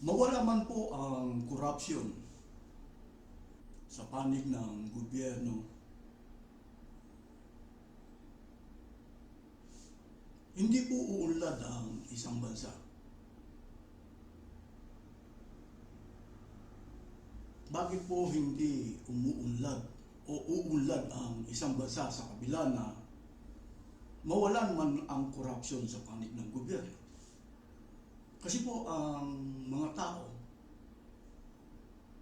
Mawala man po ang korupsyon sa panig ng gobyerno, hindi po uunlad ang isang bansa. Bakit po hindi umuunlad o uunlad ang isang bansa sa kabila na mawalan man ang korupsyon sa panig ng gobyerno? Kasi po ang mga tao,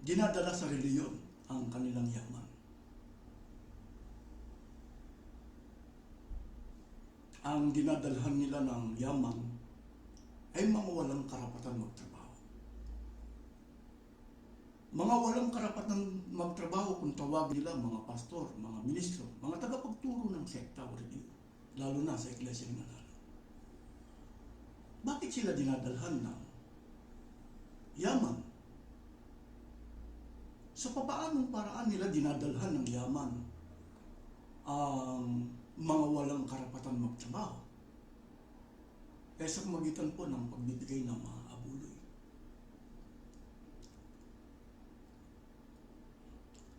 dinadala sa reliyon ang kanilang yaman. Ang dinadalhan nila ng yaman ay mga walang karapatan magtrabaho. Mga walang karapatan magtrabaho kung tawagin nila mga pastor, mga ministro, mga tagapagturo ng sekta o reliyon, lalo na sa Iglesia ni Manalo. Bakit sila dinadalhan ng yaman? Sa papaanong paraan nila dinadalhan ng yaman ang mga walang karapatan magtrabaho? Sa magitan po ng pagbibigay ng mga abuloy.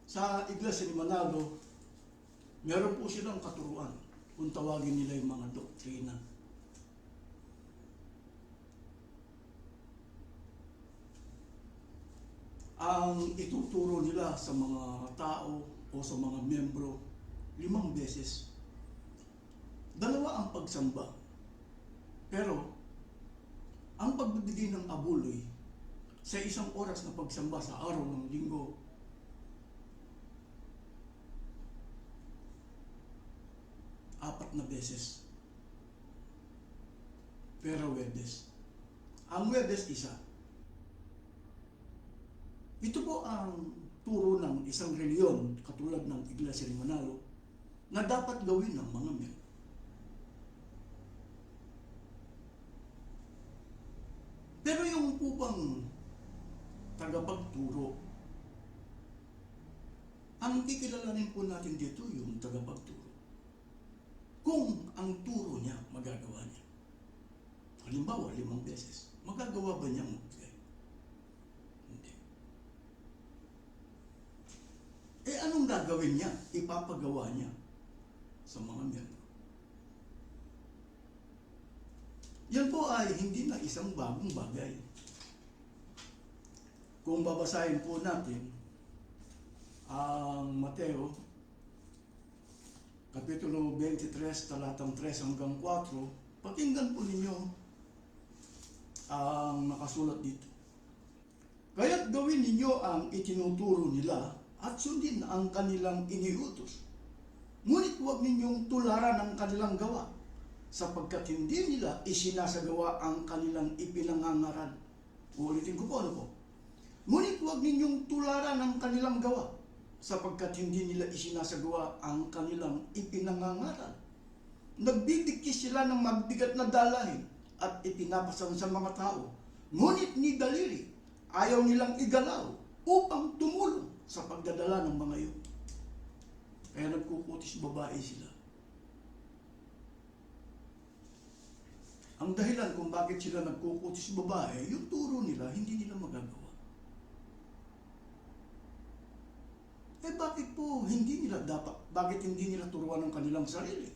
Sa Iglesia ni Manalo, meron po silang katuruan kung tawagin nila yung mga doktrina. Ang ituturo nila sa mga tao o sa mga miyembro, 5 beses. 2 ang pagsamba. Pero, ang pagbibigay ng abuloy sa 1 oras na pagsamba sa araw ng linggo, 4 na beses. Pero Huwebes. Ang Huwebes, 1. Ito po ang turo ng isang reliyon katulad ng Iglesia ni Manalo na dapat gawin ng mga miyembro. Pero yung upang tagapagturo, ang kikilalanin po natin dito yung tagapagturo. Kung ang turo niya, magagawa niya. Halimbawa, 5 beses. Magagawa ba niya magbigay? Hindi. Anong gagawin niya? Ipapagawa niya sa mga miyembro. Yan po ay hindi na isang bagong bagay. Kung babasahin po natin ang Mateo, Kapitulo 23, talatang 3 hanggang 4, pakinggan po ninyo ang nakasulat dito. Kaya't gawin ninyo ang itinuturo nila at sundin ang kanilang iniutos. Ngunit huwag ninyong tularan ang kanilang gawa, sapagkat hindi nila isinasagawa ang kanilang ipinangangaral. Uulitin ko po, ano po? Ngunit huwag ninyong tularan ang kanilang gawa, sapagkat hindi nila isinasagawa ang kanilang ipinangangaral. Nagbibigkis sila ng magbigat na dalahin at ipinapasan sa mga tao. Ngunit ni daliri, ayaw nilang igalaw upang tumulong sa pagdadala ng mga iyon. Kaya nagkukutis babae sila. Ang dahilan kung bakit sila nagkukutis babae, yung turo nila, hindi nila magagawa. Bakit po bakit hindi nila turuan ng kanilang sarili?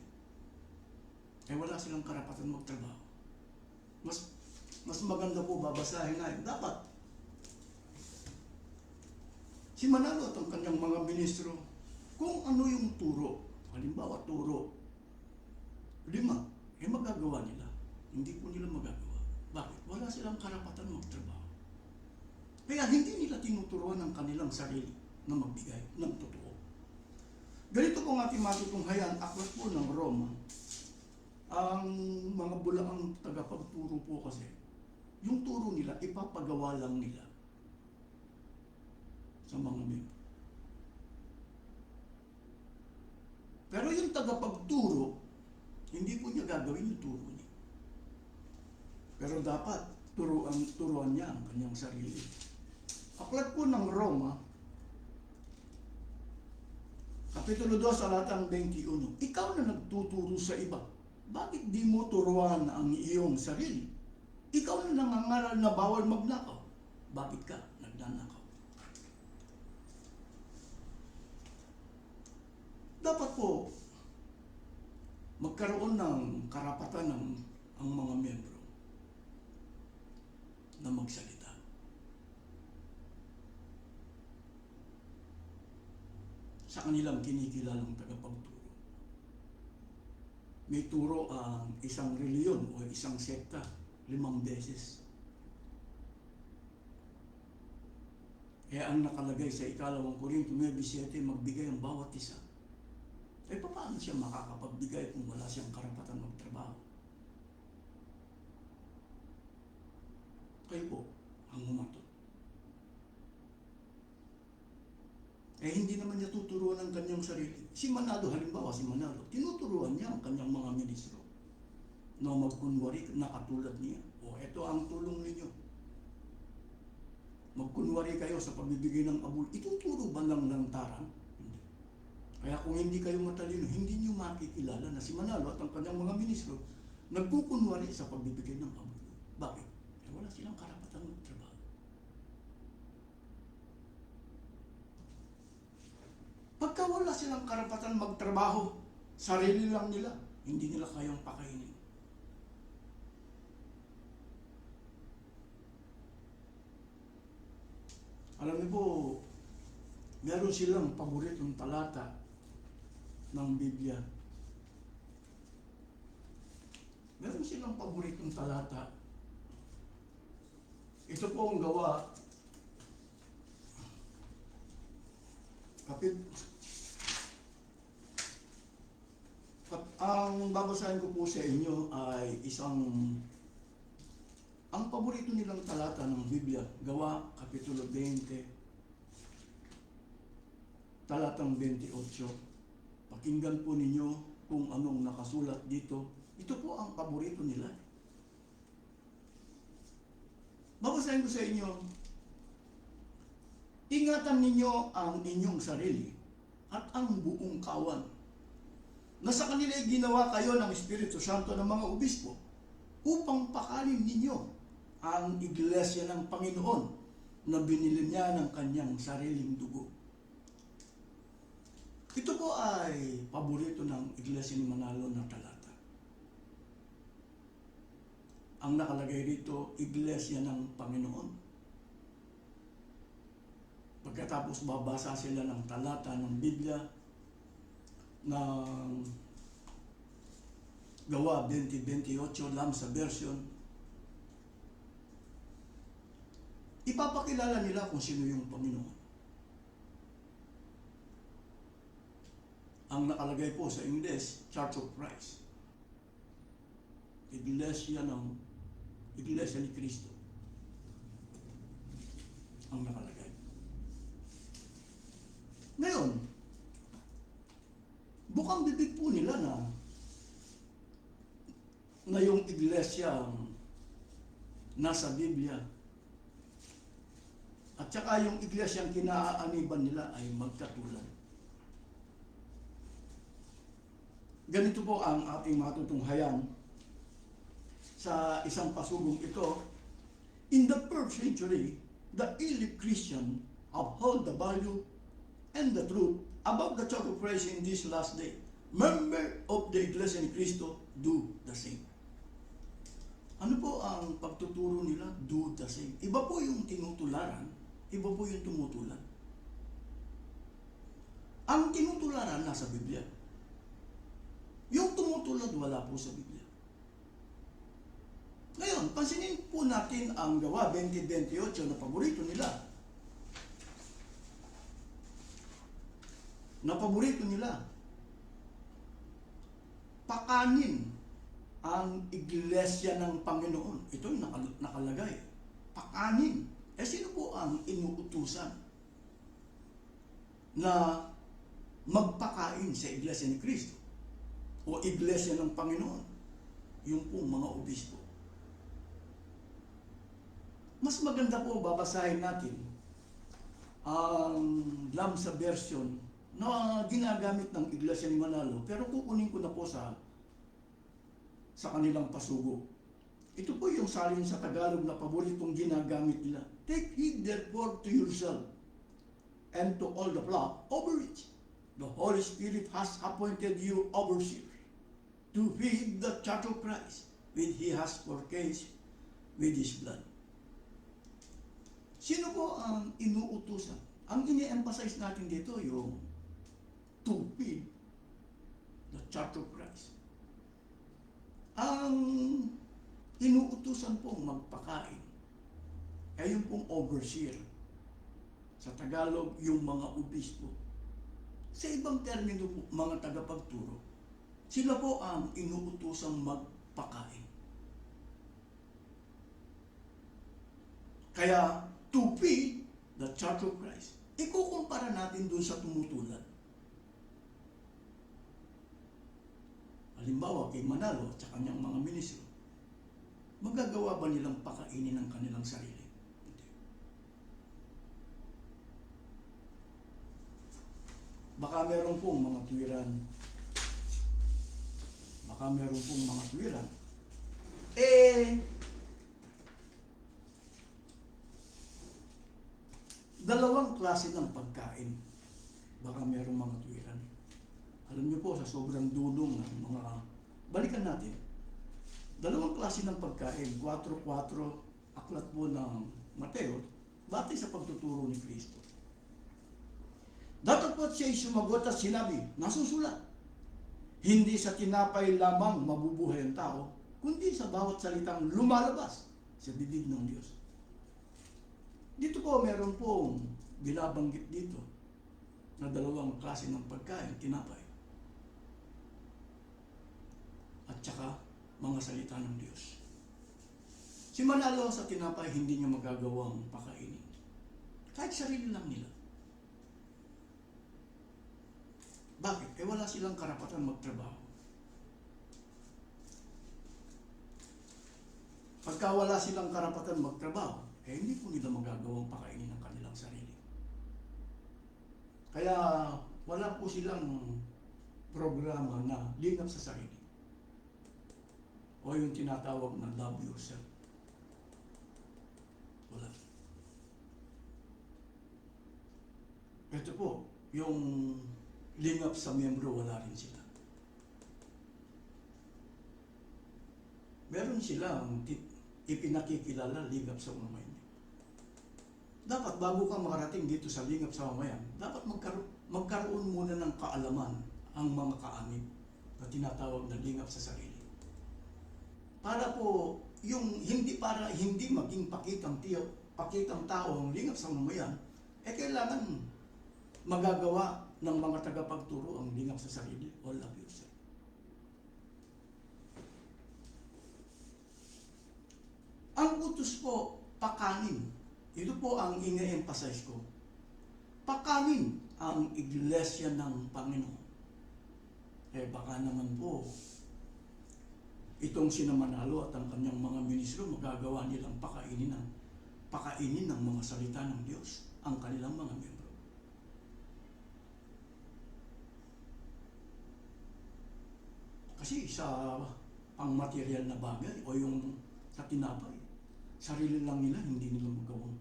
Wala silang karapatan magtrabaho. Mas maganda po babasahin na yun. Dapat si Manalo at ang kanyang mga ministro, kung ano yung turo, halimbawa turo 5, magagawa nila. Hindi po nila magagawa. Bakit? Wala silang karapatan magtrabaho. Kaya hindi nila tinuturuan ng kanilang sarili na magbigay ng totoo. Ganito po ang ating matutunghayan, aklat po ng Roma. Ang mga bulaang tagapagturo po kasi, yung turo nila, ipapagawa lang nila sa mga miyembro. Pero yung tagapagturo, hindi po niya gagawin yung turo niya. Pero dapat turuan niya ang kanyang sarili. Aklat po ng Roma, Kapitulo 2, talatang 21. Ikaw na nagtuturo sa iba, bakit di mo turuan ang iyong sarili? Ikaw na nangangaral na bawal magnakaw. Bakit ka nagnanakaw? Dapat po magkaroon ng karapatan ng ang mga miyembro na magsalita. Sa kanilang kinikilalang tagapagturo. May turo ang isang reliyon o isang sekta 5 beses. Kaya ang nakalagay sa 2 Korinto 9:7, magbigay ang bawat isa. Eh paano siya makakapagbigay kung wala siyang karapatan magtrabaho? Kayo po ang humatot. Eh hindi naman niya tuturuan ang kanyang sarili. Si Manalo, halimbawa si Manalo, tinuturuan niya ang kanyang mga ministro na magkunwari na katulad niya. O ito ang tulong ninyo. Magkunwari kayo sa pagbibigay ng abul. Ituturo ba lang ng tarang? Hindi. Kaya kung hindi kayo matalino, hindi niyo makikilala na si Manalo at ang kanyang mga ministro nagkukunwari sa pagbibigay ng abul. Bakit? Eh wala silang karapatan magtrabaho. Pagka wala silang karapatan magtrabaho, sarili lang nila, hindi nila kayang pakainin. Alam niyo po, meron silang paboritong talata ng Biblia. Meron silang paboritong talata. Ito po ang Gawa. Ang babasahin ko po sa inyo ay ang paborito nilang talata ng Biblia, Gawa, Kapitulo 20, talatang 28. Pakinggan po ninyo kung anong nakasulat dito. Ito po ang paborito nila. Babasahin ko sa inyo, ingatan ninyo ang inyong sarili at ang buong kawan na sa kanila ginawa kayo ng Espiritu Santo ng mga obispo upang pakalin ninyo ang iglesia ng Panginoon na binili niya ng kanyang sariling dugo. Ito po ay paborito ng iglesia ni Manalo na talata. Ang nakalagay dito, iglesia ng Panginoon. Pagkatapos babasa sila ng talata ng Biblia ng Gawa 20:28 lang sa version, ipapakilala nila kung sino yung Panginoon. Ang nakalagay po sa English, Church of Christ. Iglesia ni Cristo. Ang nakalagay. Ngayon, bukang bibig po nila na yung iglesia nasa Biblia at saka yung iglesyang kinaaaniban nila ay magkatulad. Ganito po ang ating matutunghayan sa isang pasugong ito. In the first century, the early Christian upheld the value and the truth about the Church of Christ in this last day. Member of the Iglesia ni Cristo do the same. Ano po ang pagtuturo nila? Do the same. Iba po yung tinutularan, iba po yung tumutulan. Ang tinutularan nasa Biblia. Yung tumutulad wala po sa Biblia. Ngayon, pansinin po natin ang Gawa 20:28 na paborito nila. Na paborito nila. Pakanin ang iglesia ng Panginoon. Ito yung nakalagay. Pakanin. Eh sino po ang inuutusan na magpakain sa iglesia ni Cristo o iglesia ng Panginoon? Yung po mga obispo. Mas maganda po babasahin natin ang Lamsa version na ginagamit ng iglesia ni Manalo, pero kukunin ko na po sa kanilang pasugo. Ito po yung salin sa Tagalog na paboritong ginagamit nila. Take heed therefore to yourself and to all the flock over which the Holy Spirit has appointed you overseers, to feed the church of Christ, which He has purchased with His blood. Sino po ang inuutusan? Ang ini-emphasize natin dito yung to feed the church of Christ. Ang inuutusan pong magpakain ay yung pong overseer. Sa Tagalog, yung mga obispo. Sa ibang termino po, mga tagapagturo. Sila po ang inuutosang magpakain. Kaya, to feed the Church of Christ, ikukumpara natin doon sa tumutulan. Halimbawa, kay Manalo at sa kanyang mga ministro, magagawa ba nilang pakainin ang kanilang sarili? Baka meron pong mga tuwiran. Dalawang klase ng pagkain. Baka merong mga tuwiran. Alam niyo po, sa sobrang dulong ng mga... Balikan natin. Dalawang klase ng pagkain. 4-4 aklat po ng Mateo, batay sa pagtuturo ni Kristo. Datapot siya'y sumagot at sinabi, nasusulat, hindi sa tinapay lamang mabubuhay ang tao, kundi sa bawat salitang lumalabas sa bibig ng Diyos. Dito po, meron pong binabanggit dito na dalawang klase ng pagkain, tinapay at saka mga salita ng Diyos. Si Manalo sa tinapay, hindi niya magagawang pakainin. Kahit sarili lang nila. Bakit? Wala silang karapatan magtrabaho. Pagka wala silang karapatan magtrabaho, hindi po nila magagawang pakainin ang kanilang sarili. Kaya wala po silang programa na lingap sa sarili. O yung tinatawag na love yourself. Wala. Ito po, yung lingap sa miyembro, wala rin sila. Meron silang ipinakikilala lingap sa mamayan. Dapat bago ka makarating dito sa lingap sa mamayan, dapat magkaroon muna ng kaalaman ang mga kaanib na tinatawag na lingap sa sarili. Para po, yung hindi maging pakitang tao ang lingap sa mamayan, kailangan magagawa ng mga tagapagturo ang lingap sa sarili o love yourself. Ang utos po, pakanin. Ito po ang ine-emphasize ko. Pakanin ang iglesia ng Panginoon. Baka naman po, itong sina Manalo at ang kanyang mga ministro, magagawa nilang pakainin ng mga salita ng Diyos ang kanilang mga miyembro. Kasi sa pangmaterial na bagay o yung sa tinapay, sarili lang nila, hindi nila magawa.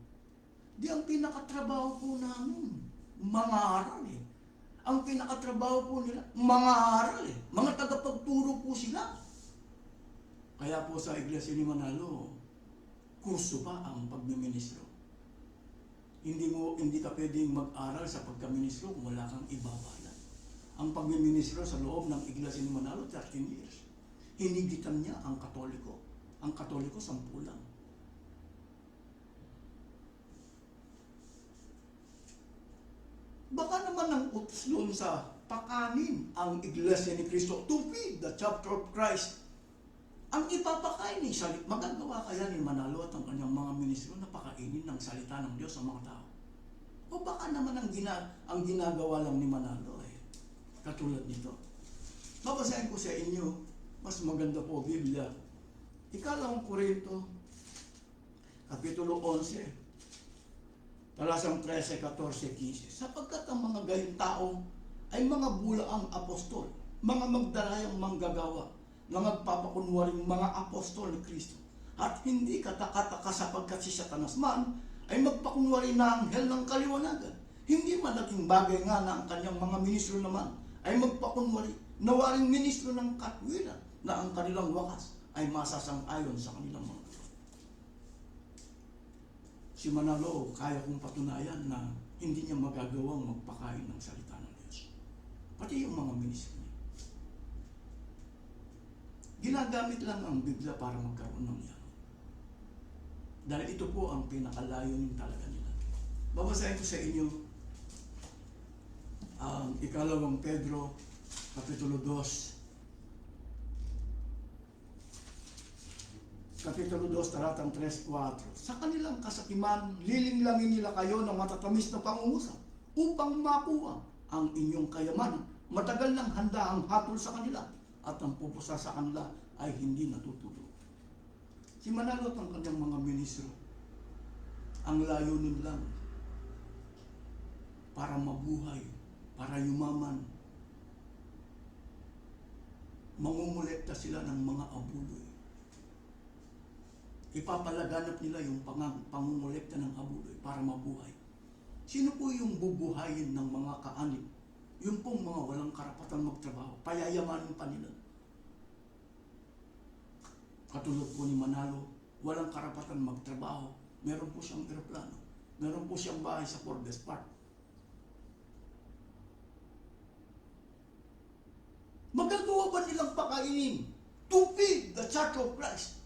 Di ang pinakatrabaho po namin, mga aral eh. Ang pinakatrabaho po nila, mga aral eh. Mga tagapagturo po sila. Kaya po sa Iglesia ni Manalo, kurso pa ang pagmiministro. Hindi ka pwedeng mag-aral sa pagkaministro kung wala kang ibabayan. Ang pagmiministro sa loob ng Iglesia ni Manalo, 13 years. Hinigitan niya ang Katoliko. Ang Katoliko, 10 lang. Baka naman ang utos doon sa pakanin ang Iglesia ni Cristo to feed the chapter of Christ. Ang ipapakain ni magagawa kaya ni Manalo at ang kanyang mga ministro na pakainin ng salita ng Diyos sa mga tao? O baka naman ang ginagawa lang ni Manalo katulad nito. Babasahin ko sa inyo, mas maganda po Biblia. Ikalawang Korinto, Kapitulo 11, talasang 13, 14, 15. Sapagkat ang mga gayong tao ay mga bulaang apostol, mga magdalayang manggagawa, na magpapakunwaring mga apostol ni Kristo. At hindi katakataka sapagkat si Satanas man ay magpakunwari na anghel ng kaliwanagan. Hindi malaking bagay nga na ang kanyang mga ministro naman ay magpakunwari na waring ministro ng katwiran na ang kanilang wakas ay masasang-ayon sa kanilang mga. Si Manalo, kaya kong patunayan na hindi niya magagawang magpakain ng salita ng Diyos. Pati yung mga ministro niya. Ginagamit lang ang Biblia para magkaroon ng yaman. Dahil ito po ang pinakalayonin talaga nila. Babasahin ko sa inyo ang ikalawang Pedro, Kapitulo 2. Kapitulo 2, talatang 3-4. Sa kanilang kasakiman, lilinglangin nila kayo ng matatamis na pangungusap upang makuha ang inyong kayamanan. Matagal nang handa ang hatol sa kanila at ang pupusa sa kanila ay hindi natutulog. Si Manalo at ang kanyang mga ministro, ang layunin lang para mabuhay, para yumaman. Mangungulekta sila ng mga abuloy. Ipapalaganap nila yung pangungulekta ng abuloy para mabuhay. Sino po yung bubuhayin ng mga kaanib? Yung pong mga walang karapatan magtrabaho, payayamanin pa nila. Katulad po ni Manalo, walang karapatan magtrabaho. Meron po siyang eroplano. Meron po siyang bahay sa Cordes Park. Magagawa ba nilang pakainin to feed the Church of Christ?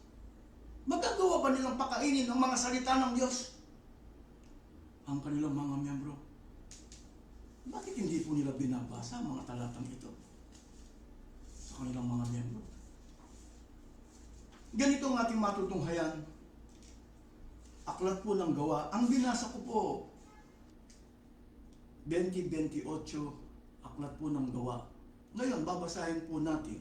Magagawa ba nilang pakainin ang mga salita ng Diyos? Ang kanilang mga miyembro. Bakit hindi po nila binabasa ang mga talatang ito sa kanilang mga miyembro? Ganito ang ating matutunghayan. Aklat po ng Gawa. Ang binasa ko po, 20:28, aklat po ng Gawa. Ngayon, babasahin po natin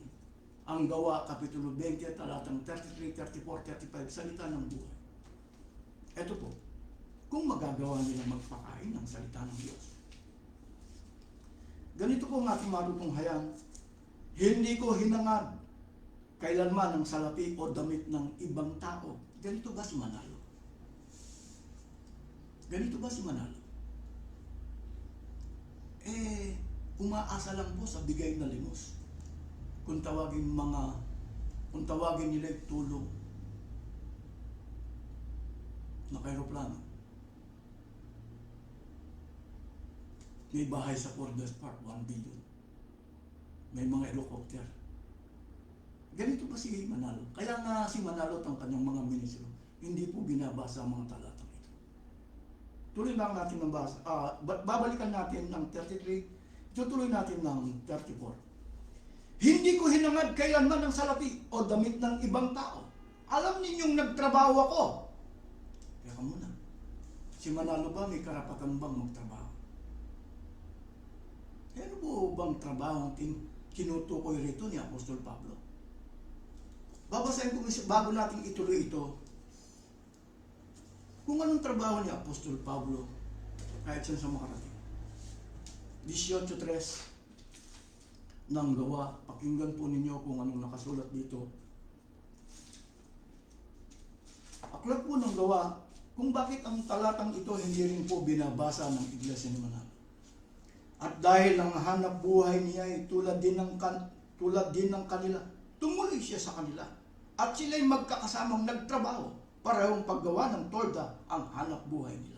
ang Gawa, Kapitulo 20, talatang 33, 34, 35, salita ng buhay. Ito po, kung magagawa nila magpakain ng salita ng Diyos. Ganito po ang ating matutunghayan. Hindi ko hinangad kailanman ang salapi o damit ng ibang tao. Ganito ba si Manalo? Ganito ba si Manalo? Umaasa lang po sa bigay na limos. Kung tawagin nila tulong na aeroplano. May bahay sa Cordes Park, 1 billion. May mga helicopter. Ganito pa si Manalo. Kaya nga si Manalo at ang kanyang mga ministro, hindi po binabasa ang mga talatang ito. Tuloy lang natin ng basa. Babalikan natin ng 33, tutuloy natin ng 34. Hindi ko hinangad kailanman ng salapi o damit ng ibang tao. Alam ninyong nagtrabaho ako. Kaya ka muna. Si Manalo ba may karapatan bang magtrabaho? Ano po bang trabaho ang kinutukoy rito ni Apostol Pablo? Babasahin ko bago natin ituloy ito. Kung anong trabaho ni Apostol Pablo kahit saan sa makarating. 18:3 ng Gawa. Pakinggan po ninyo kung anong nakasulat dito. Aklat po ng Gawa kung bakit ang talatang ito hindi rin po binabasa ng Iglesia ni Manalo. At dahil ang hanap buhay niya ay tulad din ng kanila, tumuloy siya sa kanila. At sila'y magkakasamang nagtrabaho, parehong paggawa ng tolda ang hanap buhay nila.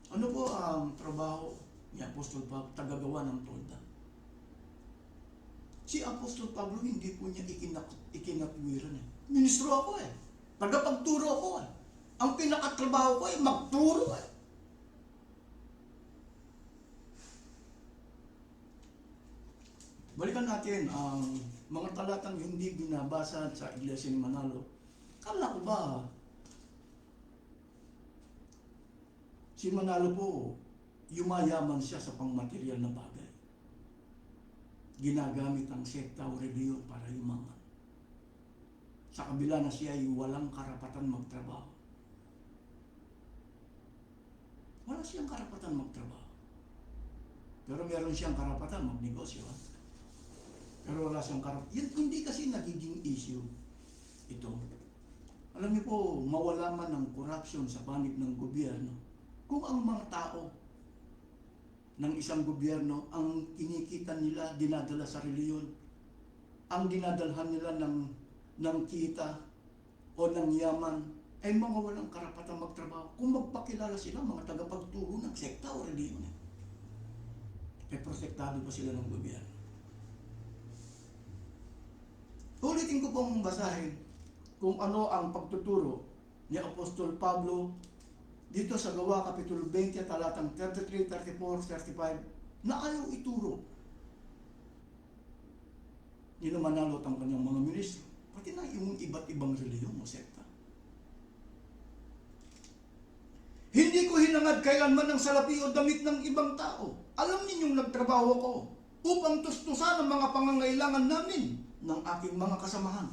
Ano po ang trabaho ni Apostol Pablo? Tagagawa ng tolda. Si Apostol Pablo hindi po niya ikinatwiran eh. Ministro ako eh. Tagapagturo ako eh. Ang pinakatrabaho ko ay magturo eh. Balikan natin ang mga talatang hindi binabasa sa Iglesia ni Manalo. Kala ko ba si Manalo po yumayaman siya sa pangmaterial na bagay. Ginagamit ang sekta o reliyon para yumaman. Sa kabila na siya ay walang karapatan magtrabaho. Wala siyang karapatan magtrabaho. Pero meron siyang karapatan magnegosyo. Pero wala siyang karapatan. Yan hindi kasi nagiging issue ito. Alam niyo po, mawala man ng corruption sa panig ng gobyerno kung ang mga tao ng isang gobyerno ang kinikita nila dinadala sa reliyon, ang dinadalhan nila ng kita o ng yaman ay mga walang karapatang magtrabaho. Kung magpakilala sila mga tagapagturo ng sekta o reliyon, ay protektado pa sila ng gobyerno. Ulitin ko pong basahin kung ano ang pagtuturo ni Apostol Pablo dito sa Gawa Kapitulo 20, talatang 33, 34, 35, na ayaw ituro ni Manalot ang kanyang mga ministro, pati na yung iba't ibang reliyon o sekta. Hindi ko hinangad kailanman ng salapi o damit ng ibang tao. Alam ninyong nagtrabaho ko upang tustusan ang mga pangangailangan namin ng aking mga kasamahan.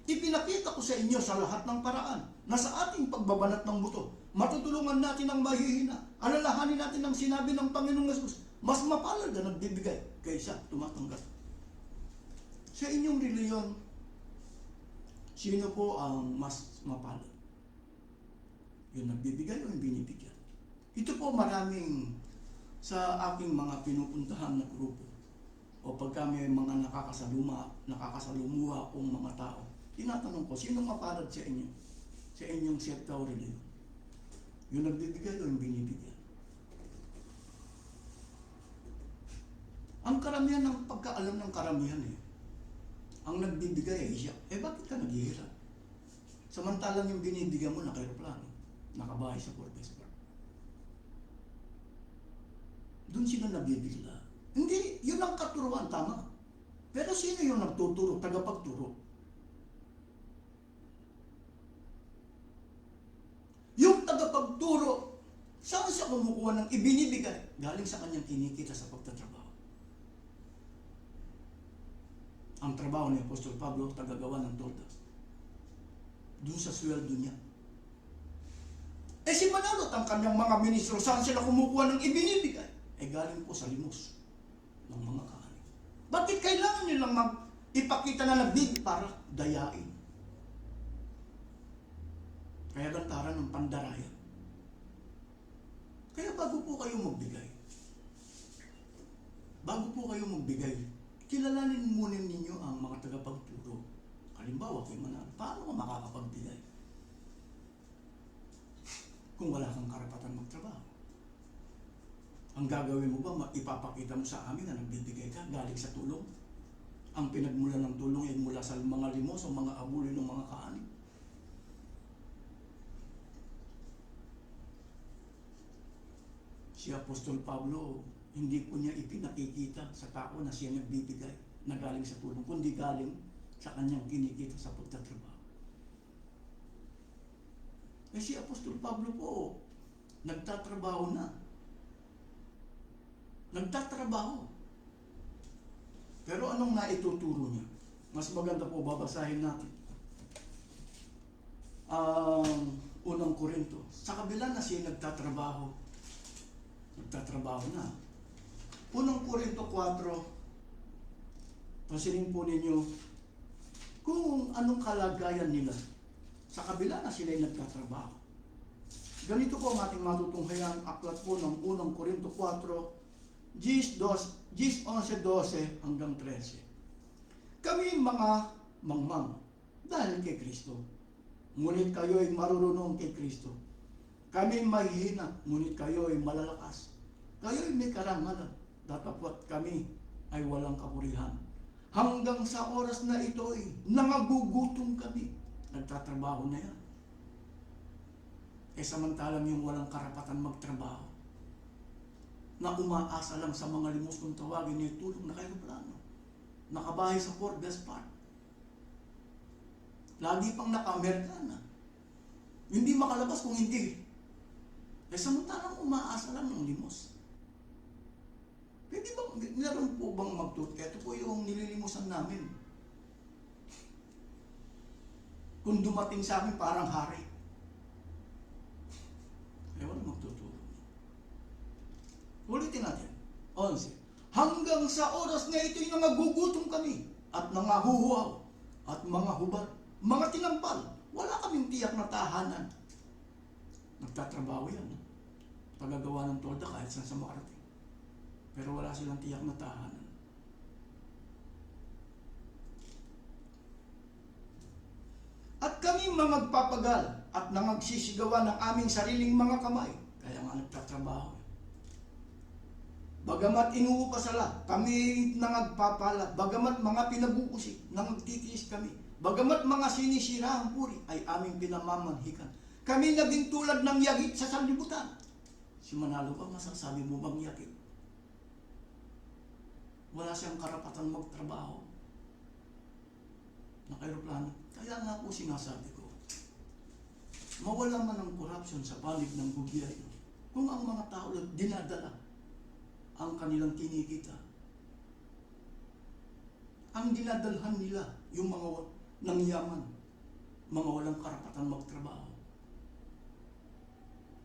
Ipinakita ko sa inyo sa lahat ng paraan na sa ating pagbabanat ng buto, matutulungan natin ang mahihina. Alalahanin natin ang sinabi ng Panginoong Yesus. Mas mapalad na nagbibigay kaysa tumatanggap. Sa inyong reliyon, sino po ang mas mapalad? Yung nagbibigay o yung binibigyan? Ito po maraming sa aking mga pinupuntahan na grupo o pag kami mga nakakasalumuha kong mga tao, tinatanong ko, sino mapalad sa inyo? Sa inyong sekta o reliyon? Yung nagbibigay o yung binibigyan? Ang karamihan ng pagkaalam ng karamihan ang nagbibigay ay siya. Bakit ka naghihirap? Samantalang yung binibigyan mo naka-aeroplano, nakabahay sa Forbes Park. Doon sila nabibigla. Hindi, yun ang katuruan, tama. Pero sino yung nagtuturo, tagapagturo? Yung tagapagturo, saan siya kumukuha ng ibinibigay? Galing sa kanyang kinikita sa pagtatrabaho. Ang trabaho ni Apostol Pablo, tagagawa ng toldas. Doon sa sweldo niya. Si Manalot, ang kanyang mga ministro, saan sila kumukuha ng ibinibigay? Galing po sa limos ng mga kahanin. Bakit kailangan nilang ipakita na nagbibigay para dayain? Kaya gantaran ng pandaraya. Kaya bago po kayo magbigay, kilalanin muna ninyo ang mga tagapagturo. Halimbawa, kay Manalot, paano ka makakapagbigay? Kung wala kang karapatan magtrabaho. Ang gagawin mo ba, ipapakita mo sa amin na nagbibigay ka galing sa tulong? Ang pinagmula ng tulong ay mula sa mga limos o mga abuloy ng mga kahanin. Si Apostol Pablo, hindi po niya ipinakikita sa tao na siya nagbibigay na galing sa tulong, kundi galing sa kanyang kinikita sa pagtatrabaho. Si Apostol Pablo po, nagtatrabaho na. Nagtatrabaho. Pero anong naituturo niya? Mas maganda po babasahin natin. Unang Korinto. Sa kabila na siya nagtatrabaho na. Unang Korinto 4, pansinin po ninyo kung anong kalagayan nila. Sa kabila na sila nagtatrabaho. Ganito po ang ating matutunghayan, aklat po ng unang Korinto 4, 11, 12 hanggang 13. Kami mga mangmang dahil kay Kristo. Ngunit kayo ay marurunong kay Kristo. Kami mahihina, ngunit kayo ay malalakas. Kayo ay may karangalan, datapwat kami ay walang kapurihan. Hanggang sa oras na ito ay nangagugutom kami. Nagtatrabaho na yan. Samantalang yung walang karapatan magtrabaho, na umaasa lang sa mga limos kung tawagin niya tulong na aeroplano, nakabahay sa Forbes Park, lagi pang naka-Amerikana, hindi makalabas kung hindi. Samantalang umaasa lang ng limos. Pwede ba, meron po bang ito po yung nililimusan namin. Kung dumating sa amin parang hari. Wala magtuturo. Ulitin natin. 11. Hanggang sa oras na ito'y nangagugutom kami at nangahuhuaw at mga hubad, mga tinampal, Wala kaming tiyak na tahanan. Nagtatrabaho yan. Tagagawa ng tolda kahit saan sa makarating. Pero wala silang tiyak na tahanan. At kami magpapagal at nangagsisigawan ng aming sariling mga kamay. Kaya nga nagtatrabaho. Bagamat inuupasala, kami nangagpapala. Bagamat mga pinabuusik, nangagtitiis kami. Bagamat mga sinisira ang puri, ay aming pinamamanhikan. Kami naging tulad ng yagit sa sanlibutan. Si Manalo ba, masasabi mo bang yagit? Wala siyang karapatan magtrabaho. Naka-aeroplano. Kaya nga po sinasabi ko, mawala man ang corruption sa panig ng gobyerno kung ang mga tao dinadala ang kanilang kinikita. Ang dinadalhan nila yung mga nangyaman, mga walang karapatan magtrabaho.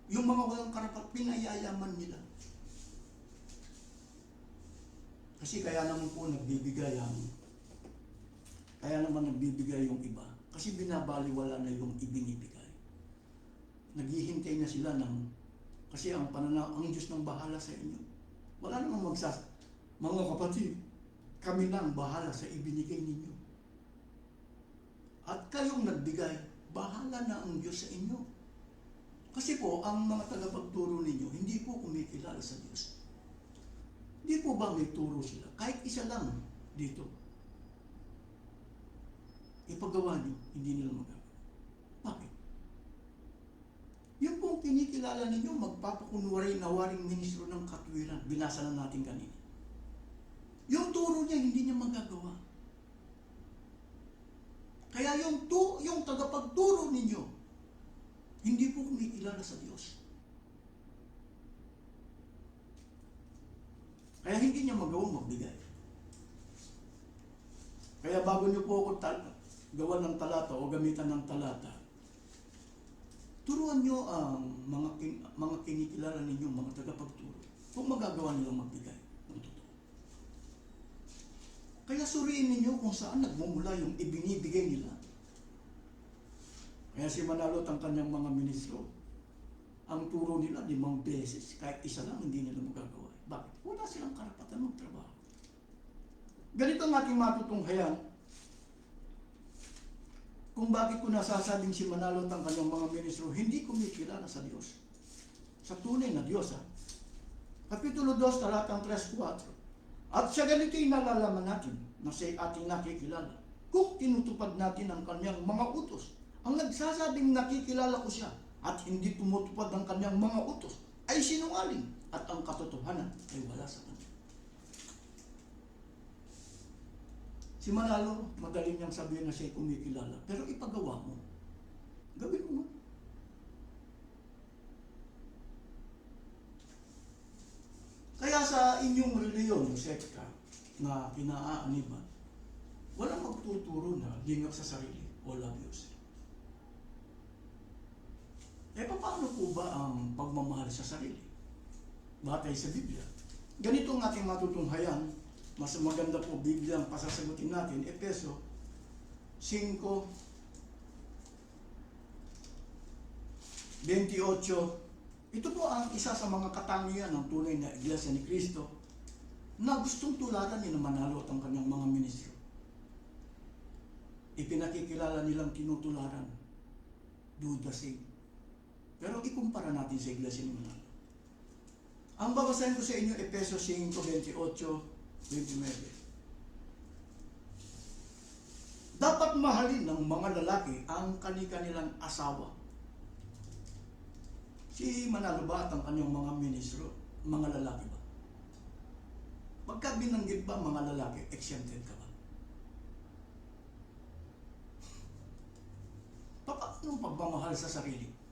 Yung mga walang karapatan, pinayayaman nila. Kasi kaya naman po nagbibigay yung iba. Kasi binabaliwala na yung ibinibigay. Naghihintay na sila kasi ang Diyos nang bahala sa inyo. Wala namang mga kapatid, kami lang bahala sa ibinigay ninyo. At kayong nagbigay, bahala na ang Diyos sa inyo. Kasi po, ang mga tagapagturo ninyo, hindi po kumikilala sa Diyos. Hindi po ba may turo sila? Kahit isa lang dito. Ipagawa niyo, hindi nila magagawa. Bakit? Yung pong kinikilala ninyo, magpapakunwari na waring ministro ng katwiran. Binasa na natin kanina. Yung turo niya, hindi niya magagawa. Kaya yung tagapagturo ninyo, hindi po kumikilala sa Diyos. Kaya hindi niya magawang magbigay. Kaya bago niyo po ako gawan ng talata o gamitan ng talata, turuan niyo ang mga kinikilala ninyo, mga tagapagturo, kung magagawa nilang magbigay ng totoo. Kaya suriin ninyo kung saan nagmumula yung ibinibigay nila. Kaya si Manalot ang kanyang mga ministro, ang turo nila 5 beses, kahit isa lang hindi nila magagawa. Bakit? Wala silang karapatan magtrabaho. Ganito ang ating matutunghayan kung bakit ko nasasabing si Manalot ang kanyang mga ministro hindi kumikilala sa Diyos. Sa tunay na Diyos. Kapitulo 2, talatang 3-4. At sa ganito'y nalalaman natin na siya ating nakikilala kung tinutupad natin ang kanyang mga utos. Ang nagsasabing nakikilala ko siya at hindi tumutupad ang kanyang mga utos ay sinungaling at ang katotohanan ay wala sa kanya. Si Manalo, madaling niyang sabihin na siya'y kumikilala, pero ipagawa mo. Gawin mo. Kaya sa inyong reliyon, sekta, na kinaaaniban, walang magtuturo na lingap sa sarili o love yourself. Paano po ba ang pagmamahal sa sarili? Batay sa Biblia. Ganito ang ating matutunghayan. Mas maganda po Biblia ang pasasagutin natin. Efeso 5:28. Ito po ang isa sa mga katangian ng tunay na Iglesia ni Cristo na gustong tularan ni Manalo at ang kanyang mga ministro. Ipinakikilala nilang tinutularan. Do the same. Pero ikumpara natin sa Iglesia ni Manalo. Ang babasahin ko sa inyo, Efeso 5:28-29. Dapat mahalin ng mga lalaki ang kanilang asawa. Si Manalo ba at ang kanyang mga ministro, mga lalaki ba? Pagka binanggit ba mga lalaki, exempted ka ba? Paano pagmamahal sa sarili?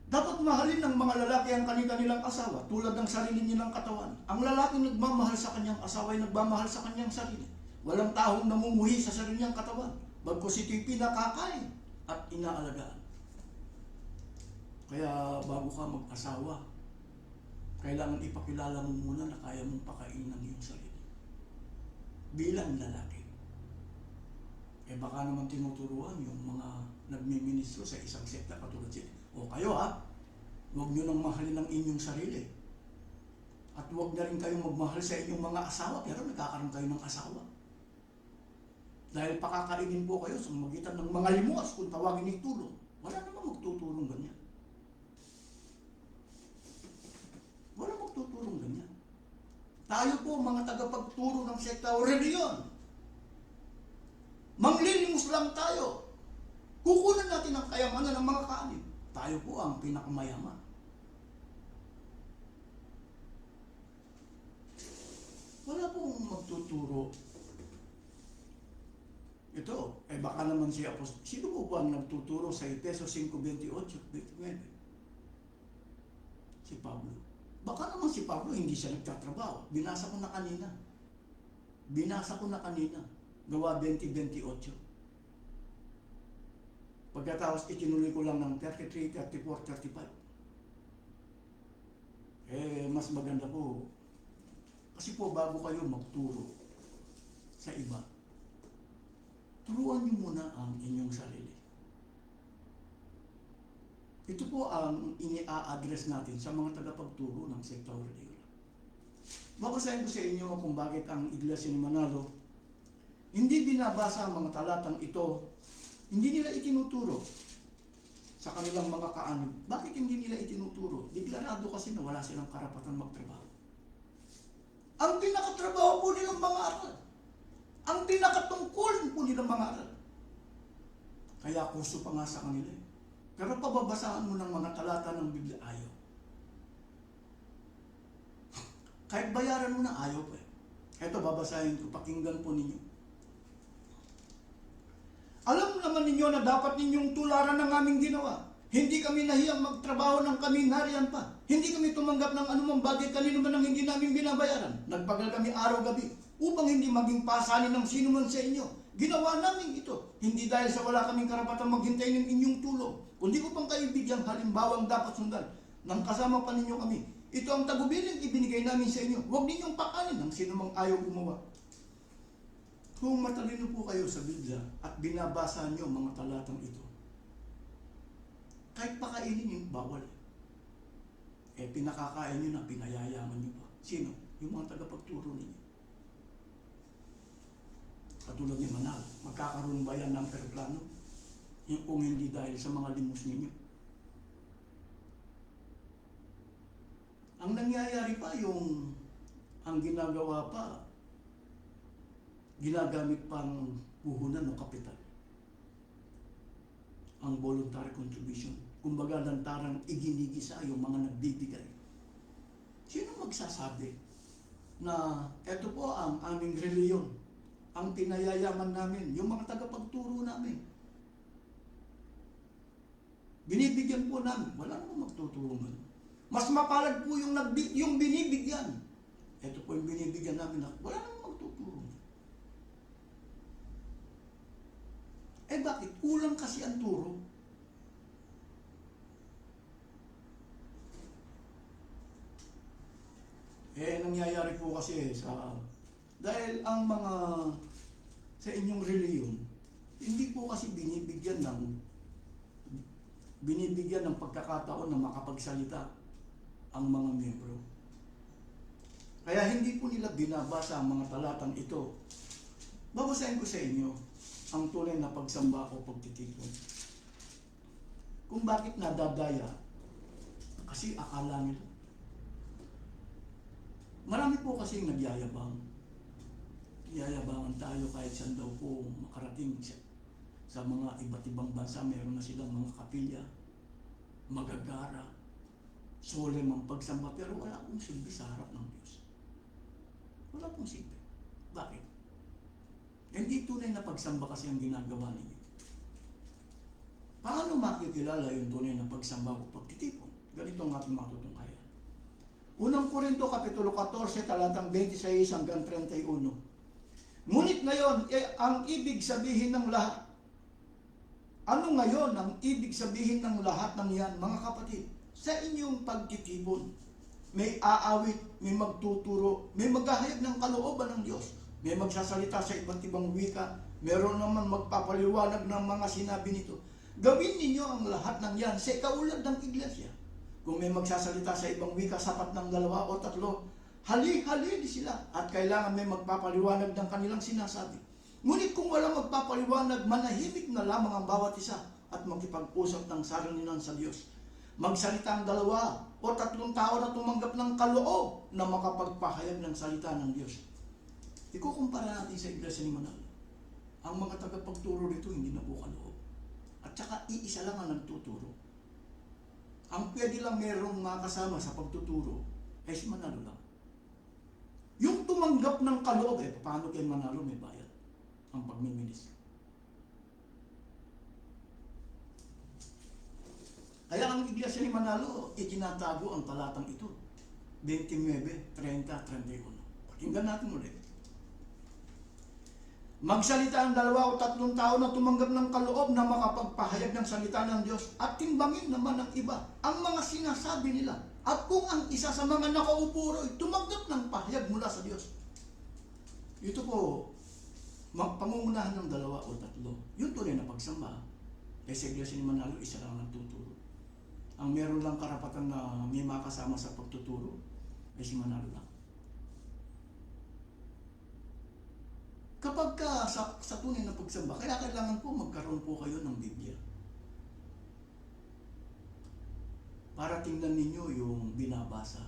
Dapat mahalin ng mga lalaki ang kanilang asawa tulad ng sarili nilang katawan. Ang lalaki nagmamahal sa kanyang asawa ay nagmamahal sa kanyang sarili. Walang taong namumuhi sa sarili niyang katawan. Bagkus ito'y pinakakain at inaalagaan. Kaya bago ka mag-asawa, kailangan ipakilala mo muna na kaya mong pakainin ang iyong sarili. Bilang lalaki. baka naman tinuturuan yung mga nagmiministro sa isang sekta katulad sila. O kayo huwag nyo nang mahalin ang inyong sarili. At huwag na rin kayong magmahal sa inyong mga asawa, pero nagkakaroon kayo ng asawa. Dahil pakakainin po kayo sa magitan ng mga limos kung tawagin ni tulong. Wala namang magtutulong ganyan. Wala magtutulong ganyan. Tayo po mga tagapagturo ng sekta o reliyon. Manglilimos lang tayo. Kukunan natin ang kayamanan ng mga kaanib. Tayo po ang pinakamayaman. Wala pong magtuturo. Ito, baka naman si Apostol. Sino po ba ang nagtuturo sa Efeso 5:28-29? Si Pablo. Baka naman si Pablo hindi siya nagtatrabaho. Binasa ko na kanina. Gawa 20:28. Pagkatapos itinuloy ko lang ng 33, 34, 35. Mas maganda po. Kasi po bago kayo magturo sa iba, turuan niyo muna ang inyong sarili. Ito po ang ini-a-address natin sa mga tagapagturo ng sekta o reliyon. Babasahin ko sa inyo kung bakit ang Iglesia ni Manalo hindi binabasa ang mga talatang ito, hindi nila itinuturo sa kanilang mga kaanib. Bakit hindi nila itinuturo? Deklarado kasi na wala silang karapatan magtrabaho. Ang pinakatrabaho po nilang mga aral. Ang pinakatungkol po nilang mga aral. Kaya kurso pa nga sa kanila. Pero pababasahan mo ng mga talata ng Biblia, ayaw. Kahit bayaran mo na, ayaw pa. Ito, babasahin ko, pakinggan po ninyo. Alam naman ninyo na dapat ninyong tularan ng aming ginawa. Hindi kami nahiyang magtrabaho ng kami nariyan pa. Hindi kami tumanggap ng anumang bagay kanino man ang hindi namin binabayaran. Nagpagal kami araw-gabi upang hindi maging pasanin ng sino man sa inyo. Ginawa namin ito. Hindi dahil sa wala kaming karapatan maghintay ng inyong tulong, kundi upang kayo bigyang halimbawang dapat sundan nang kasama pa ninyo kami. Ito ang tagubiling ibinigay namin sa inyo. Huwag ninyong pakanin ng sino mang ayaw gumawa. Kung matalino po kayo sa Biblia at binabasa niyo mga talatang ito, kahit pakainin niyo, bawal. Pinakakain niyo na, pinayayaman niyo pa. Sino? Yung mga tagapagturo ninyo. Katulad ni Manal, magkakaroon ba yan ng perplano? Yung kung hindi dahil sa mga limos ninyo. Ang nangyayari pa yung ang ginagawa pa, ginagamit pang puhunan o kapital. Ang voluntary contribution. Kumbaga lantarang iginigisa yung mga nagbibigay. Sino magsasabi na eto po ang aming reliyon, ang pinayayaman namin, yung mga tagapagturo namin. Binibigyan po namin, wala namang magtutulungan. Mas mapalad po yung binibigyan. Ito po yung binibigyan namin na wala namang magtutulungan. Bakit? Kulang kasi ang turo. Nangyayari po kasi dahil ang mga sa inyong reliyon, hindi po kasi binibigyan ng pagkakataon na makapagsalita ang mga miyembro. Kaya hindi po nila binabasa ang mga talatang ito. Babasahin ko sa inyo ang tunay na pagsamba o pagtitipon. Kung bakit nadadaya, kasi akala nila. Marami po kasing nagyayabang. Yayabangan tayo kahit saan daw po makarating sa mga iba't ibang bansa. Meron na silang mga kapilya, magagara, solemn ang pagsamba, pero wala pong silbi sa harap ng Diyos. Wala pong silbi. Bakit? Hindi tunay na pagsamba kasi ang ginagawa ninyo. Paano makikilala yung tunay na pagsamba o pagtitipon? Ganito ang ating matutunghayan. Unang Korinto, Kapitulo 14, talatang 26 hanggang 31. Ngunit ngayon, ang ibig sabihin ng lahat. Ano ngayon ang ibig sabihin ng lahat ng yan, mga kapatid? Sa inyong pagtitipon, may aawit, may magtuturo, may maghahayag ng kalooban ng Diyos, may magsasalita sa iba't ibang wika, Meron naman magpapaliwanag ng mga sinabi nito. Gawin ninyo ang lahat ng yan sa kaulad ng iglesia. Kung may magsasalita sa ibang wika, sapat ng 2 o 3, hali-hali sila at kailangan may magpapaliwanag ng kanilang sinasabi. Ngunit kung walang magpapaliwanag, manahimik na lamang ang bawat isa at magkipag-usap ng sarilinan sa Diyos. Magsalita ang 2 o 3 tao na tumanggap ng kaloob na makapagpahayag ng salita ng Diyos. Ikukumpara natin sa iglesia ni Manalo. Ang mga tagapagturo dito hindi na po kaloob. At saka iisa lang ang nagtuturo. Ang pwede lang merong makasama sa pagtuturo ay si Manalo lang. Yung tumanggap ng kaloob, paano kay Manalo may bayad ang pagmiminis? Kaya ang iglesia ni Manalo, itinatago ang talatang ito. 29, 30, 31. Pakinggan natin ulit. Magsalita ang 2 o 3 tao na tumanggap ng kaloob na makapagpahayag ng salita ng Diyos at timbangin naman ng iba ang mga sinasabi nila. At kung ang isa sa mga nakaupo ay tumanggap ng pahayag mula sa Diyos. Ito po, pangungunahan ng 2 o 3. Yung tunay na pagsamba, sa iglesia ni Manalo, isa lang nagtuturo. Ang meron lang karapatan na may makasama sa pagtuturo ay si Manalo lang. Kapag sa tunay na pagsamba, kaya kailangan po magkaroon po kayo ng Biblia. Para tingnan ninyo yung binabasa.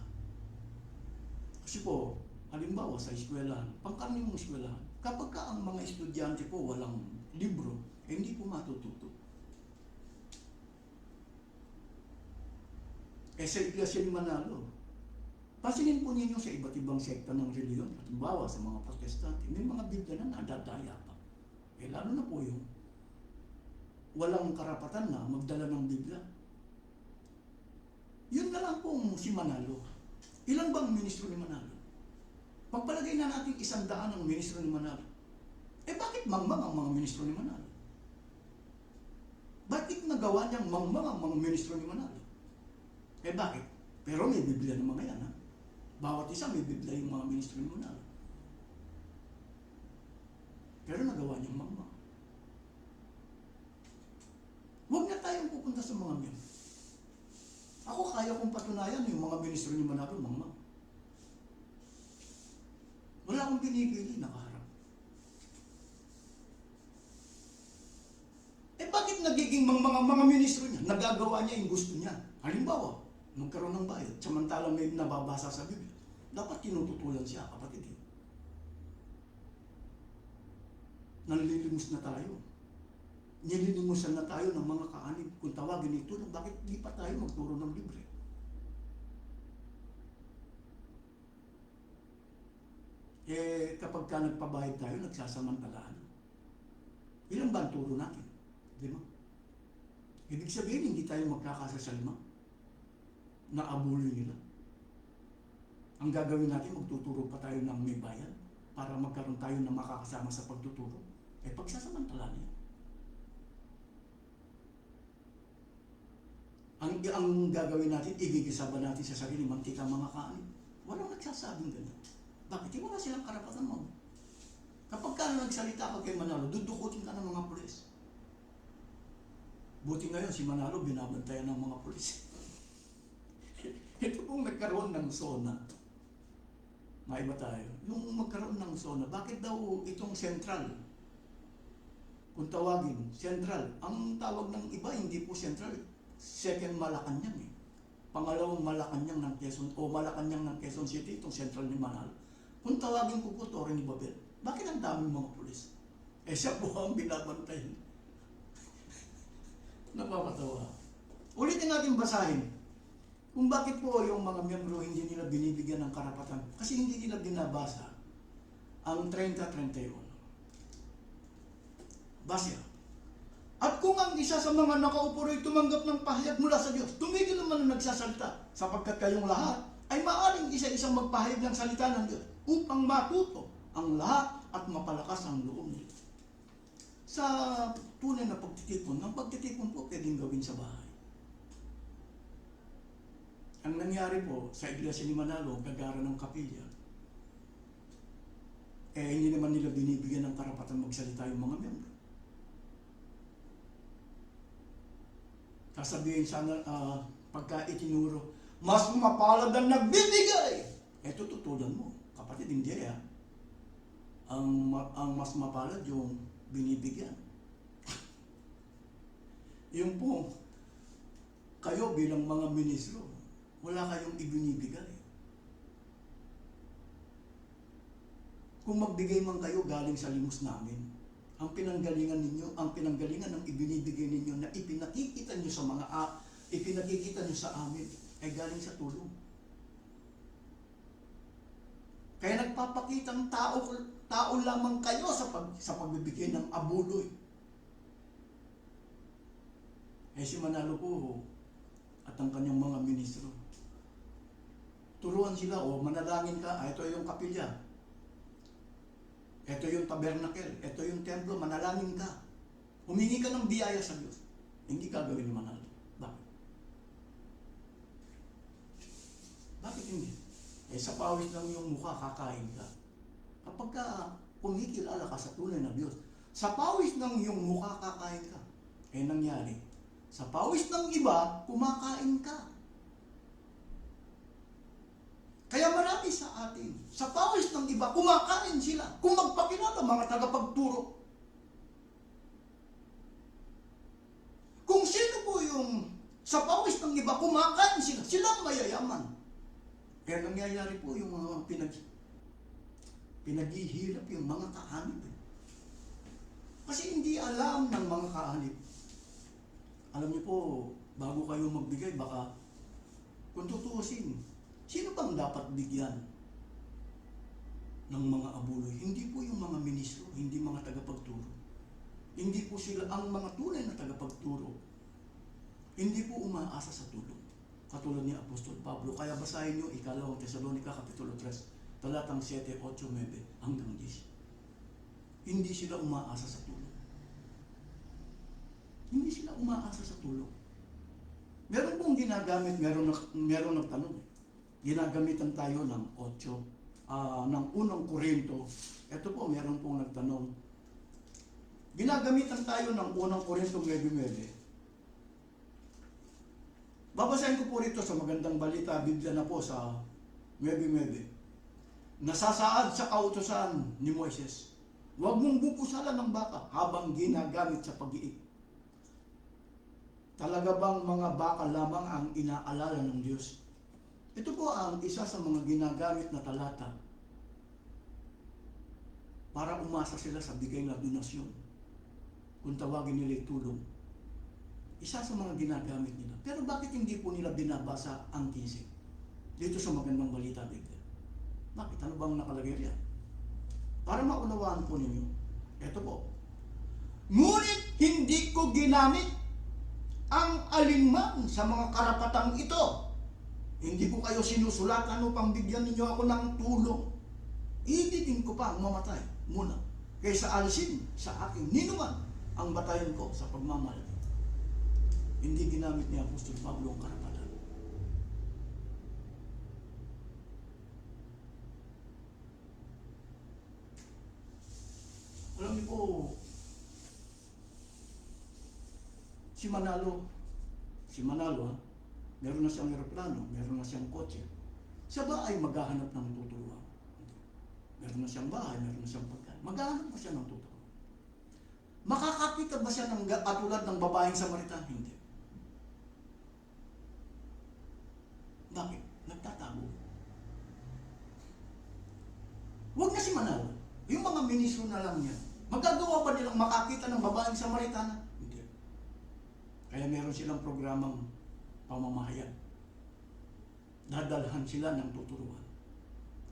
Kasi po, halimbawa sa eskwelahan, pangkaraniwang eskwelahan, kapag ang mga estudyante po walang libro, hindi po matututo. Sa iglesia ni Manalo, pasinin po ninyo sa iba't ibang sekta ng reliyon, halimbawa sa mga protestante, may mga Biblia na nadadaya pa. Lalo na po yung walang karapatan na magdala ng Biblia. Yun na lang pong si Manalo. Ilan bang ministro ni Manalo? Pagpalagay na natin 100 ang ministro ni Manalo. Bakit mangmang ang mga ministro ni Manalo? Bakit nagawa niyang mangmang ang mga ministro ni Manalo? Bakit? Pero may Biblia ng mga yan, ha? Bawat isa may Biblia yung mga ministro ni Manalo. Pero nagawa niyang mangmang. Huwag na tayong pupunta sa mga miyam. Ako kaya kong patunayan yung mga ministro ni Manalo mangmang. Wala akong pinipili, nakaharap. Bakit nagiging mga ministro niya? Nagagawa niya yung gusto niya. Halimbawa, magkaroon ng bayad, samantalang may nababasa sa Biblia. Dapat tinututulan siya, kapatid. Nalilimos na tayo. Nililimusan na tayo ng mga kaanib. Kung tawagin ito, bakit di pa tayo magturo ng libre? Kapag ka nagpabayad tayo, nagsasamantalaan. Ilan ba ang turo natin? 5? Ibig sabihin, hindi tayo magkakasa sa 5. Naabuloy nila. Ang gagawin natin, magtuturo pa tayo ng may bayan para magkaroon tayo ng makakasama sa pagtuturo. Pagsasamantala niya. Ang gagawin natin, igigisa ba natin sa sarili, mantika mga kaanib? Walang nagsasabing ganyan. Bakit? Wala silang karapatan mo. Kapag ka nagsalita ka kay Manalo, dudukutin ka ng mga pulis. Buti ngayon, si Manalo binabantayan ng mga pulis. Ito pong nagkaroon ng SONA. Maiba tayo. Yung magkaroon ng SONA, bakit daw itong sentral? Kung tawagin, sentral. Ang tawag ng iba, hindi po sentral. Second Malacanang. Pangalawang Malacanang ng Quezon, o Malacanang ng Quezon City, itong sentral ni Manalo. Kung tawagin ko po, Torre ni Babel. Bakit ang daming mga pulis? Siya po ang binabantayan. Napapatawa. Ulitin natin basahin. Kung bakit po yung mga miyembro hindi nila binibigyan ng karapatan. Kasi hindi nila binabasa ang 30-31. Basa. At kung ang isa sa mga nakaupo ay tumanggap ng pahayag mula sa Diyos, tumigil naman ang nagsasalita, sapagkat kayong lahat ay maaaring isa-isang magpahayag ng salita ng Diyos upang matuto ang lahat at mapalakas ang loob nila. Sa tunay na pagtitipon, ang pagtitipon po pwedeng gawin sa bahay. Ang nangyari po sa iglesia ni Manalo, gagara ng kapilya, hindi naman nila binibigyan ng karapatan magsalita yung mga miyembro. Sasabihin sana, pagka itinuro, mas mapalad ang nagbibigay. Tututulan mo. Kapatid, hindi ang mas mapalad yung binibigyan. Yung po, kayo bilang mga ministro, wala kayong ibinibigay. Kung magbigay man kayo galing sa limos namin, ang pinanggalingan ninyo, ang pinanggalingan ng ibinibigay ninyo na ipinakikita nyo sa ipinakikita nyo sa amin, ay galing sa tulong. Kaya nagpapakitang tao lamang kayo sa pagbibigay ng abuloy. Si Manalo po at ang kanyang mga ministro, turuan sila, manalangin ka, ito yung kapilya. Ito yung tabernacle, ito yung templo, manalangin ka. Humingi ka ng biyaya sa Diyos. Hindi gagawin ni Manalo. Bakit? Bakit hindi? Sa pawis ng iyong mukha, kakain ka. Kapag ka kumikilala ka sa tunay na Diyos, sa pawis ng iyong mukha, kakain ka. Nangyari, sa pawis ng iba, kumakain ka. Kaya marami sa atin, sa pawis ng iba, kumakain sila. Kung magpakilala, mga tagapagturo. Kung sino po yung sa pawis ng iba, kumakain sila. Silang mayayaman. Kaya nangyayari po yung mga pinaghihirap yung mga kaanib. Kasi hindi alam ng mga kaanib. Alam niyo po, bago kayo magbigay, baka kung tutuusin, sino bang dapat bigyan ng mga abuloy? Hindi po yung mga ministro, hindi mga tagapagturo. Hindi po sila ang mga tunay na tagapagturo. Hindi po umaasa sa tulong. Katulad ni Apostol Pablo. Kaya basahin nyo, 2 Tesalonica Kapitulo 3, talatang 7, 8, 9, hanggang 10. Hindi sila umaasa sa tulong. Hindi sila umaasa sa tulong. Meron pong ginagamit, meron nagtanong. Ginagamitan tayo ng 8, ng unang Korinto. Ito po, meron pong nagtanong. Ginagamitan tayo ng unang Korinto 9:9. Babasahin ko po rito sa magandang balita, Biblia na po sa 9:9. Nasasaad sa kautusan ni Moises, huwag mong bupusalan ng baka habang ginagamit sa pag-iik. Talaga bang mga baka lamang ang inaalala ng Diyos? Ito po ang isa sa mga ginagamit na talata para umasa sila sa bigay na donasyon. Kung tawagin nila tulong. Isa sa mga ginagamit nila. Pero bakit hindi po nila binabasa ang 15? Dito sa magandang balita, Biblia. Bakit? Ano bang nakalagay riyan? Para maunawaan po ninyo. Ito po. Ngunit hindi ko ginamit ang alinman sa mga karapatang ito. Hindi ko kayo sinusulatan upang bigyan ninyo ako ng tulong. Ibigin ko pa ang mamatay muna kaysa alisin sa aking ninuman ang batayan ko sa pagmamahal. Hindi ginamit ni Apostol Pablo ang karapatan. Alam niyo po, si Manalo, meron na siyang eroplano, meron na siyang kotse. Siya ba ay maghahanap ng tuturuan? Meron na siyang bahay, meron na siyang pagkain. Maghahanap ba siya ng tuturuan? Makakakita ba siya ng katulad ng babaeng Samaritan? Hindi. Bakit? Nagtatago. Huwag na si Manalo. Yung mga ministro na lang niya. Magagawa ba nilang makakita ng babaeng Samaritana? Hindi. Kaya meron silang programang pamamahayan. Dadalhan sila ng tuturuan.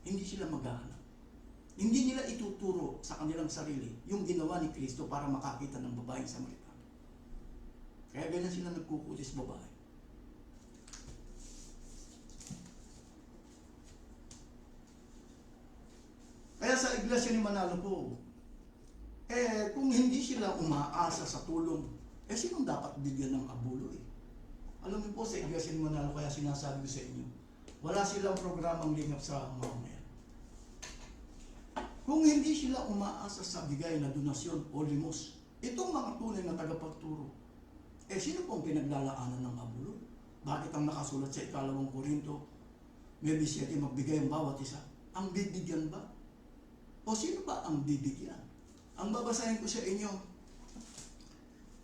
Hindi sila maghahanap. Hindi nila ituturo sa kanilang sarili yung ginawa ni Kristo para makakita ng babaeng Samaritana. Kaya ganyan sila nagkukutis babae. Kaya sa iglesia ni Manalo po, kung hindi sila umaasa sa tulong, sinong dapat bigyan ng abuloy? Alam niyo po sa iglesia ni Manalo, kaya sinasabi ko sa inyo, wala silang programang lingap sa mamamayan. Kung hindi sila umaasa sa bigay na donasyon o limos, itong mga tunay na tagapagturo, sino pong pinaglalaanan ng abulo? Bakit ang nakasulat sa 2 Korinto, may 7 magbigay ang bawat isa? Ang bibigyan ba? O sino ba ang bibigyan? Ang babasahin ko sa inyo,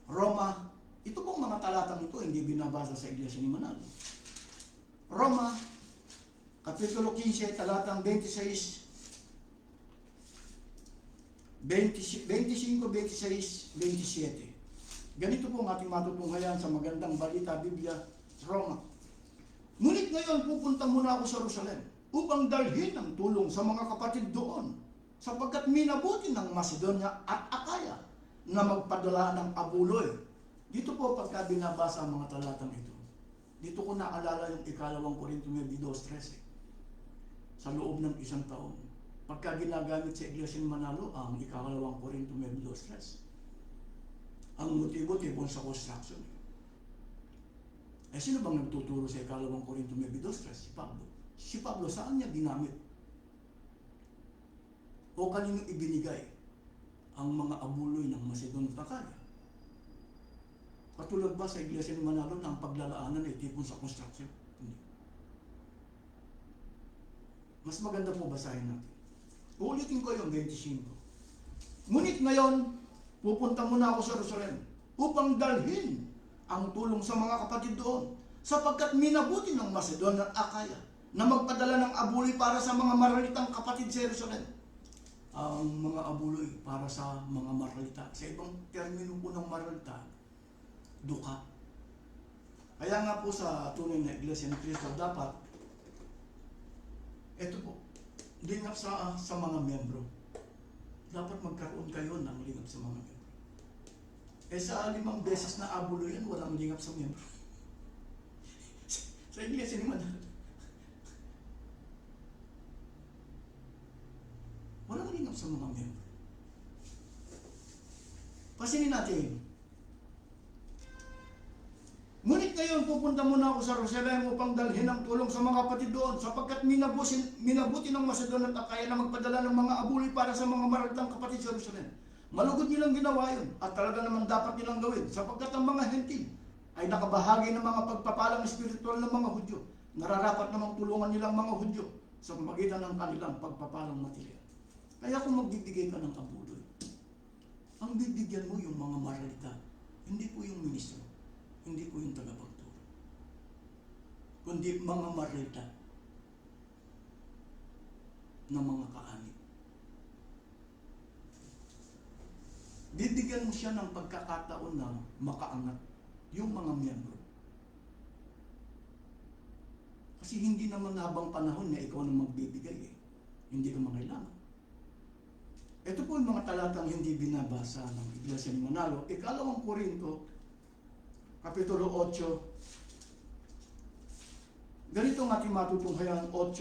Roma, ito pong mga talatang ito, hindi binabasa sa Iglesia ni Manalo. Roma, Kapitulo 15, talatang 26, 25, 26, 27. Ganito po ang ating matutunghayan sa magandang balita Biblia, Roma. Ngunit ngayon pupunta muna ako sa Jerusalem upang dalhin ang tulong sa mga kapatid doon, sapagkat minabuti ng Macedonia at Akaya na magpadala ng abuloy. Dito po pagka binabasa ang mga talatang ito, dito ko naalala yung 2 Korinto 2:13. Sa loob ng 1 taon, pagka ginagamit sa Iglesia ni Manalo ang 2 Korinto 2:13. Ang motibo tibon sa construction. Sino bang nagtuturo sa 2 Korinto 2:13? Si Pablo. Si Pablo, saan niya ginamit? O kanino ibinigay ang mga abuloy ng Macedonia at Akaya? Katulad ba sa Iglesia ni Manalo na ang paglalaanan ay tipon sa construction? Hindi. Mas maganda po basahin natin. Uulitin ko yung 25. Ngunit ngayon, pupunta muna ako sa Jerusalem upang dalhin ang tulong sa mga kapatid doon, sapagkat minabuti ng Macedonia at Akaya na magpadala ng abuloy para sa mga maralitang kapatid sa Jerusalem. Ang mga abuloy para sa mga maralita. Sa ibang termino po ng maralita, duka. Kaya nga po sa tunay na Iglesia ni Cristo, dapat, ito po, lingap sa mga miyembro. Dapat magkaroon kayo ng lingap sa mga miyembro. Sa 5 beses na abulo yan, walang lingap sa miyembro. Sa Iglesia ni Manalo. Walang lingap sa mga miyembro. Pasinin natin. Ngunit ngayon pupunta muna ako sa Jerusalem upang dalhin ang tulong sa mga kapatid doon, sapagkat minabuti ng Macedonia at Akaya na magpadala ng mga abuloy para sa mga maralitang kapatid sa Jerusalem. Malugod nilang ginawa yun at talaga naman dapat nilang gawin, sapagkat ang mga hentil ay nakabahagi ng mga pagpapalang espiritual ng mga Hudyo. Nararapat namang tulungan nilang mga Hudyo sa pamagitan ng kanilang pagpapalang material. Kaya kung magbibigay ka ng abuloy, ang bibigyan mo yung mga maralita, hindi po yung ministro. Hindi po yung tagapagturo, kundi mga marita na mga kaanib. Bibigyan mo siya ng pagkakataon na makaangat yung mga miyembro. Kasi hindi naman habang panahon na ikaw na magbibigay Hindi ka mangailangan. Ito po yung mga talatang hindi binabasa ng Iglesia ni Manalo. 2 Korinto Kapitulo 8. Ganito ang ating matutunghayan, 8,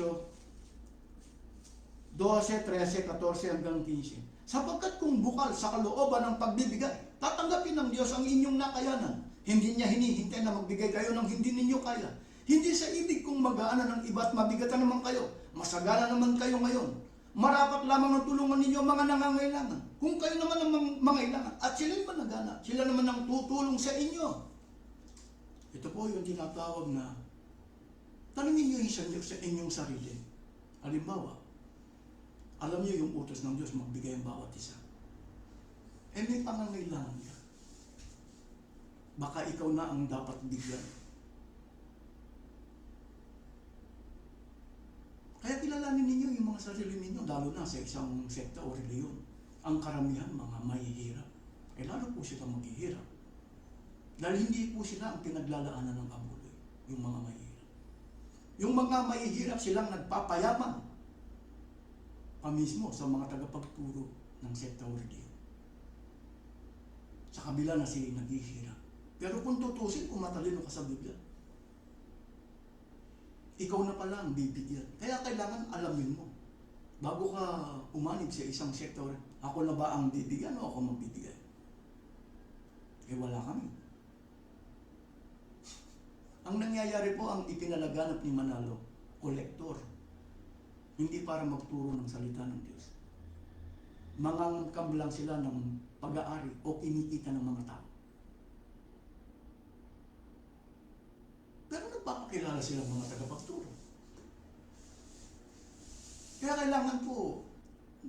12, 13, 14 hanggang 15. Sapagkat kung bukal sa kalooban ng pagbibigay, tatanggapin ng Diyos ang inyong nakayanan. Hindi niya hinihintay na magbigay kayo ng hindi ninyo kaya. Hindi sa ibig kung mag-aana ng iba at mabigatan naman kayo. Masagana naman kayo ngayon. Marapat lamang ng tulungan ninyo mga nangangailangan. Kung kayo naman ang mangailangan at sila'y managana, sila naman ang tutulong sa inyo. Ito po yung tinatawag na tanungin nyo sa inyong sarili. Halimbawa, alam niyo yung utos ng Diyos magbigay ang bawat isa. May pangangailangan ka. Baka ikaw na ang dapat bigyan. Kaya kilalanin ninyo yung mga sarili ninyo, lalo na sa isang sekta o reliyon. Ang karamihan, mga mahihirap. Lalo po sila maghihirap. Dahil hindi po sila ang pinaglalaanan ng abuloy, yung mga mahihirap. Yung mga mahihirap silang nagpapayaman pa mismo sa mga tagapagturo ng sekta o reliyon. Sa kabila na sila naghihirap. Pero kung tutusin, kung matalino ka sa Biblia, ikaw na pala ang bibigyan. Kaya kailangan alamin mo. Bago ka umanib sa isang sekta, ako na ba ang bibigyan o ako magbibigay? Wala kami. Ang nangyayari po, ang ipinalaganap ni Manalo, kolektor. Hindi para magturo ng salita ng Diyos. mangangkam lang sila ng pag-aari o kinikita ng mga tao. Pero nagpapakilala sila mga tagapagturo. Kaya kailangan po,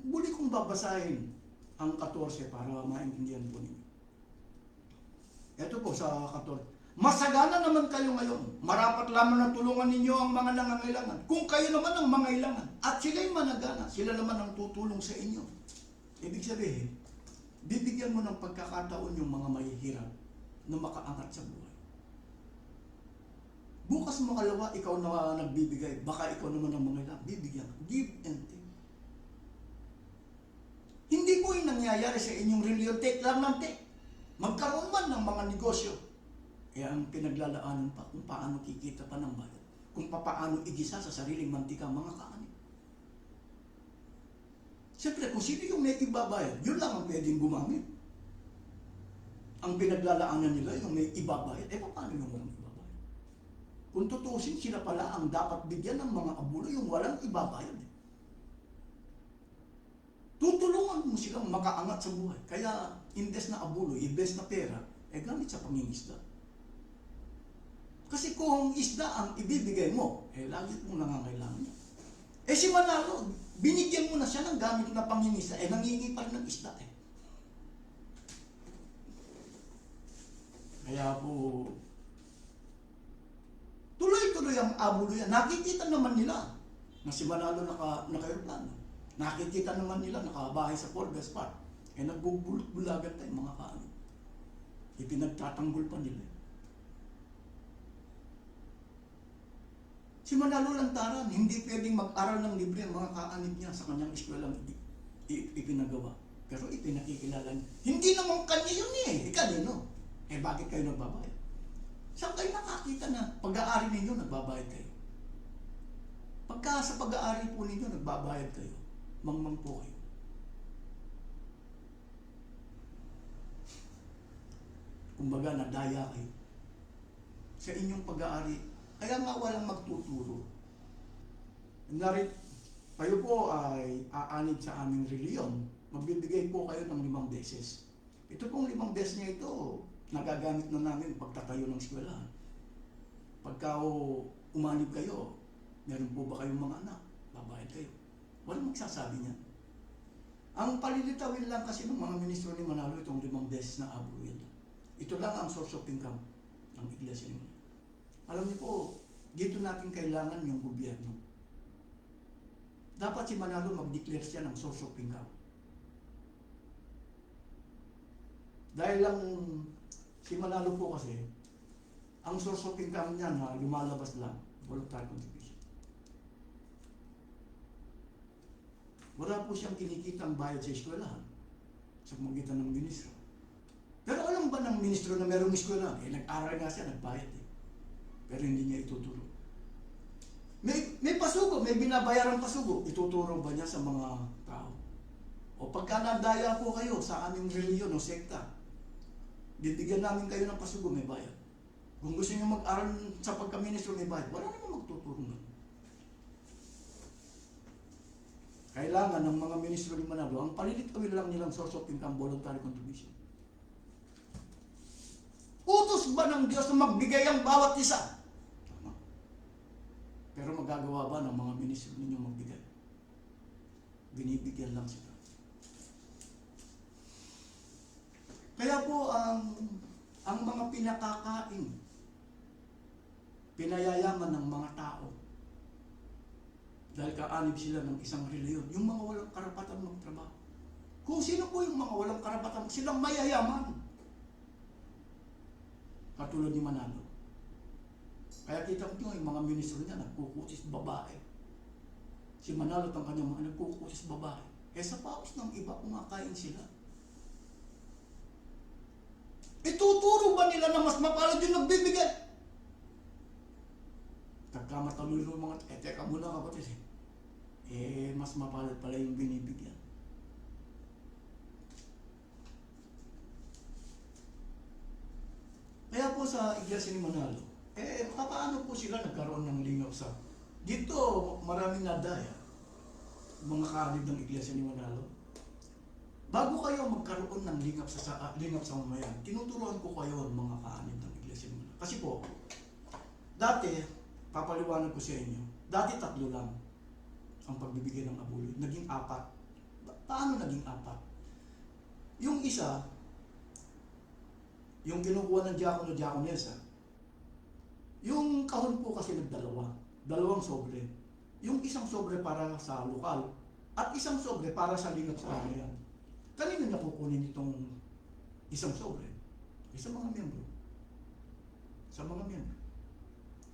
muli kong babasahin ang 14 para maintindihan po ninyo. Ito po sa 14. Masagana naman kayo ngayon. Marapat lamang na tulungan ninyo ang mga nangangailangan. Kung kayo naman ang mangailangan at sila'y managana, sila naman ang tutulong sa inyo. Ibig sabihin, bibigyan mo ng pagkakataon yung mga mahihirap na makaangat sa buhay. Bukas makalawa, ikaw na nagbibigay. Baka ikaw naman ang mangailangan. Bibigyan. Give and take. Hindi po yung nangyayari sa inyong reliyon. Take lang ng take. Magkaroon man ng mga negosyo. Kaya ang pinaglalaanan pa kung paano kikita pa ng bayan. Kung paano igisa sa sariling mantika mga kaanib. Siyempre, kung sino yung may ibabayad, yun lang ang pwedeng gumamit. Ang pinaglalaanan nila yung may ibabayad. Paano yung walang ibabayad? Kung tutusin, sila pala ang dapat bigyan ng mga abulo yung walang ibabayad. Tutulungan mo silang makaangat sa buhay. Kaya, imbes na abulo, imbes na pera, gamit sa pangingisda. Kasi kung isda ang ibibigay mo, lagi mong nangangailangan niya. Si Manalo, binigyan mo na siya ng gamit na pangingisda, nangingi pa rin ng isda. Kaya po, tuloy-tuloy ang abulo yan. Nakikita naman nila na si Manalo naka-aeroplano. Nakikita naman nila nakabahay sa Forgas Park. Nagbubulot-bulagan tayo mga kaano. Ipinagtatanggol pa nila. Si Manalo Lantaran, hindi pwedeng mag-aral ng libre ang mga kaanib niya sa kanyang eskwelang ipinagawa. Pero ipinakikilala niya. Hindi naman kanya yun kanino? Bakit kayo nagbabayad? Saan kayo nakakita na pag-aari ninyo, nagbabayad kayo? Pagka sa pag-aari po ninyo, nagbabayad kayo, mangmang po kayo. Kumbaga, nadaya kayo. Sa inyong pag-aari, kaya nga walang magtuturo. Narit, kayo po ay aanid sa aming reliyon. Magbibigay po kayo ng 5 beses. Ito pong 5 beses niya ito, nagagamit na namin pagtatayo ng eskwelahan. Pagka umanib kayo, meron po ba kayong mga anak? Babayad kayo. Walang magsasabi niyan. Ang palilitawin lang kasi ng mga ministro ni Manalo itong 5 beses na abo yun. Ito lang ang source of income ng iglesia ni Manalo. Alam niyo po, dito natin kailangan yung gobyerno. Dapat si Manalo mag-declare siya ng source of income. Dahil lang si Manalo po kasi, ang source of income niya na lumalabas lang, voluntary contribution. Wala po siyang kinikita ang bayad sa eskwelahan sa pamagitan ng ministro. Pero alam ba ng ministro na merong eskwelahan? Nag-aral nga siya, nagbayad pero hindi niya ituturo. May pasugo, may binabayarang pasugo. Ituturo ba niya sa mga tao? O pagka nadaya po kayo sa aming reliyon o sekta, bibigyan namin kayo ng pasugo, may bayad. Kung gusto niyo mag-aral sa pagka-ministro, may bayad. Wala naman magtuturo nga. Kailangan ng mga ministro ni Manalo, ang palilitawin lang nilang source of income, voluntary contribution. Utos ba ng Diyos na magbigay ang bawat isa? Tama. Pero magagawa ba ng mga ministro ninyo magbigay? Binibigyan lang sila. Kaya po ang mga pinakakain, pinayayaman ng mga tao, dahil kaanib sila ng isang reliyon, yung mga walang karapatan magtrabaho. Kung sino po yung mga walang karapatan, silang mayayaman. Katulad ni Manalo. Kaya kita ko yung mga ministro niya, nagkukusis babae. Si Manalo at ang kanyang mga nagkukusis babae. Sa paus ng iba, kumakain sila. Ituturo ba nila na mas mapalad yung nagbibigay? Nagkamatalulo yung mga, teka muna kapatid. Mas mapalad pala yung binibigyan. Kaya po sa iglesia ni Manalo, paano po sila nagkaroon ng lingaw sa... Dito, maraming nadaya, mga kaanib ng iglesia ni Manalo. Bago kayo magkaroon ng lingap sa mamayan, tinuturuan ko kayo mga kaanib ng iglesia nila. Kasi po, dati, papaliwanag ko sa inyo, dati 3 lang ang pagbibigay ng abuloy. Naging 4. Paano naging 4? Yung isa, yung kinukuha ng diakono, diakonesa, yung kahon po kasi nagdalawa. 2 sobre. Yung isang sobre para sa lokal, at isang sobre para sa lingap sa mamayan. Kanino na kukunin itong isang sobre? Sa mga miyembro. Sa mga miyembro.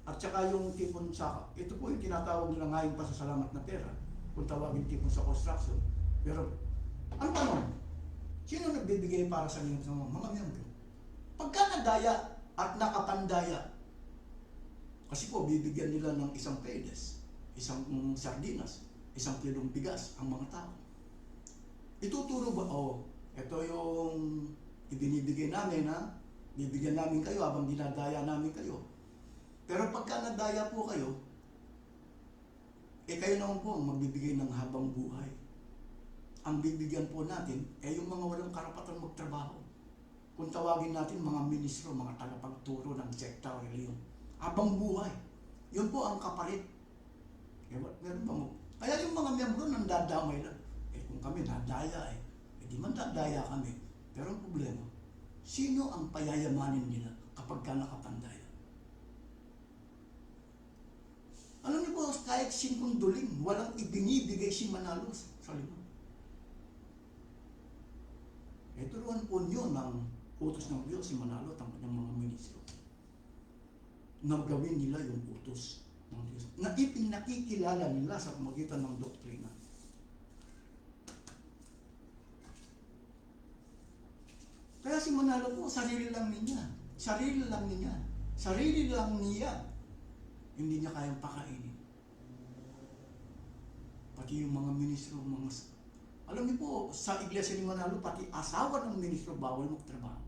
At saka yung tipon sa, ito po yung tinatawag nila ngayong pasasalamat na pera, kung tawagin tipon sa construction. Pero, ano ba nun? Sino nagbibigay para sa lingap sa mga miyembro? Pagka nadaya at nakapandaya, kasi po bibigyan nila ng isang pedes, isang sardinas, isang kilong bigas ang mga tao. Ituturo ba, ito yung ibinibigay namin, ha? Bibigyan namin kayo habang dinadaya namin kayo. Pero pagka nadaya po kayo, kayo naman po ang magbibigay ng habang buhay. Ang bibigyan po natin, yung mga walang karapatan magtrabaho. Kung tawagin natin mga ministro, mga tagapagturo ng sekta o reliyon. Habang buhay. Yun po ang kapalit. Meron ba mo? Kaya yung mga miyembro nang dadamay lang. Kung kami nadaya di man dadaya kami. Pero ang problema, sino ang payayamanin nila kapag ka nakapandaya? Alam niyo po, kahit 5 duling, walang ibinibigay si Manalo sa limang. Turuan po niyo ng utos ng Diyos si Manalo at ang kanyang mga ministro. Nagawin nila yung utos ng Diyos. Na ipinakikilala nila sa pamagitan ng doktrina. Kaya si Manalo po, sarili lang niya. Sarili lang niya. Sarili lang niya. Hindi niya kayang pakainin. Pati yung mga ministro, alam niyo po, sa iglesia ni Manalo, pati asawa ng ministro bawal magtrabaho.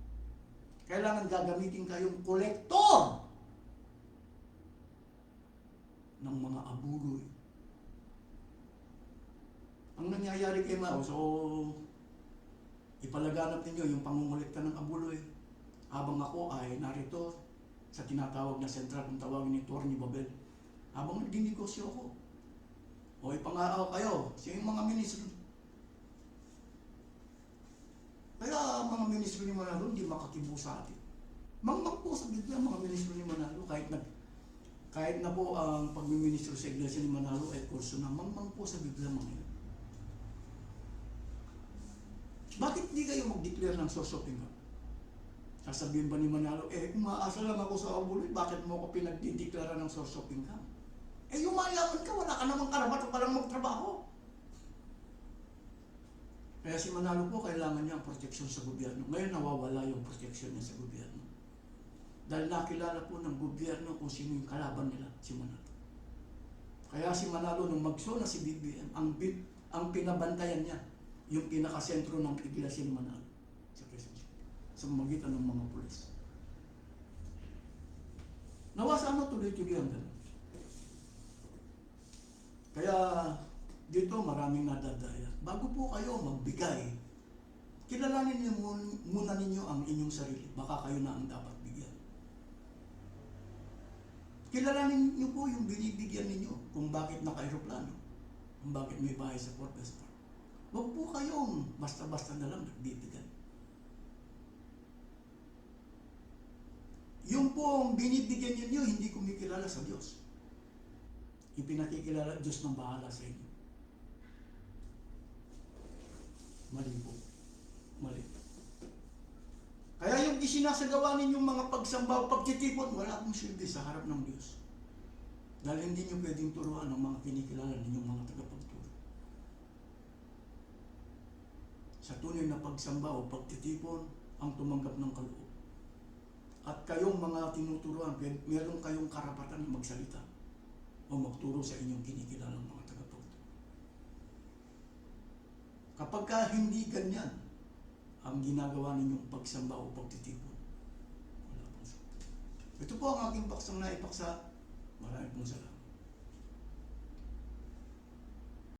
Kailangan gagamitin kayong kolektor ng mga abuloy. Ang nangyayari kay Mao, ipalaganap ninyo yung pangungulekta ng abuloy. Habang ako ay narito sa tinatawag na sentral, kung tawagin ni Torni Babel. Habang nagdinegosyo ako. Ipangaaw kayo, siya yung mga ministro. Kaya mga ministro ni Manalo hindi makakibo sa atin. Mangmang po sa Biblia mga ministro ni Manalo, kahit na po ang pagmiministro sa iglesia ni Manalo ay kurso na, mangmang po sa Biblia mga yun. Bakit di kayo mag-declare ng source of income? Sasabihin ba ni Manalo, umaasa lang ako sa abuloy, bakit mo ako pinagdideklara ng source of income? Yumayaman ka, wala ka namang karapatan pa lang magtrabaho. Kaya si Manalo po, kailangan niya ang proteksyon sa gobyerno. Ngayon nawawala yung proteksyon niya sa gobyerno. Dahil nakilala po ng gobyerno kung sino yung kalaban nila, si Manalo. Kaya si Manalo, nung magso na si BBM, ang pinabantayan niya, yung pinakasentro ng iglesia ni Manalo sa Quezon City, sa magitan ng mga pulis. Nawa sana tuloy-tuloy ang ganun. Kaya dito maraming nadadaya. Bago po kayo magbigay, kilalanin niyo muna ninyo ang inyong sarili. Baka kayo na ang dapat bigyan. Kilalanin niyo po yung binibigyan ninyo, kung bakit naka-aeroplano, kung bakit may bahay sa Fort Westport. Huwag po kayong basta-basta na lang nagbibigay. Yung pong binibigyan niyo, hindi kumikilala sa Diyos. Ipinakikilala Diyos ng bahala sa inyo. Mali po. Mali. Kaya yung isinasagawa ninyong mga pagsamba o pagtitipon, wala akong silbi sa harap ng Diyos. Dahil hindi nyo pwedeng turuan ng mga kinikilala ninyong mga tagapagturo. Sa tunay na pagsamba o pagtitipon, ang tumanggap ng kaloob. At kayong mga tinuturuan, meron kayong karapatan na magsalita o magturo sa inyong kinikilalang mga tagapagturo. Kapag hindi ganyan ang ginagawa ninyong pagsamba o pagtitipon, wala pong sagot. Ito po ang aking paksang naipaksa. Maraming pong salamat.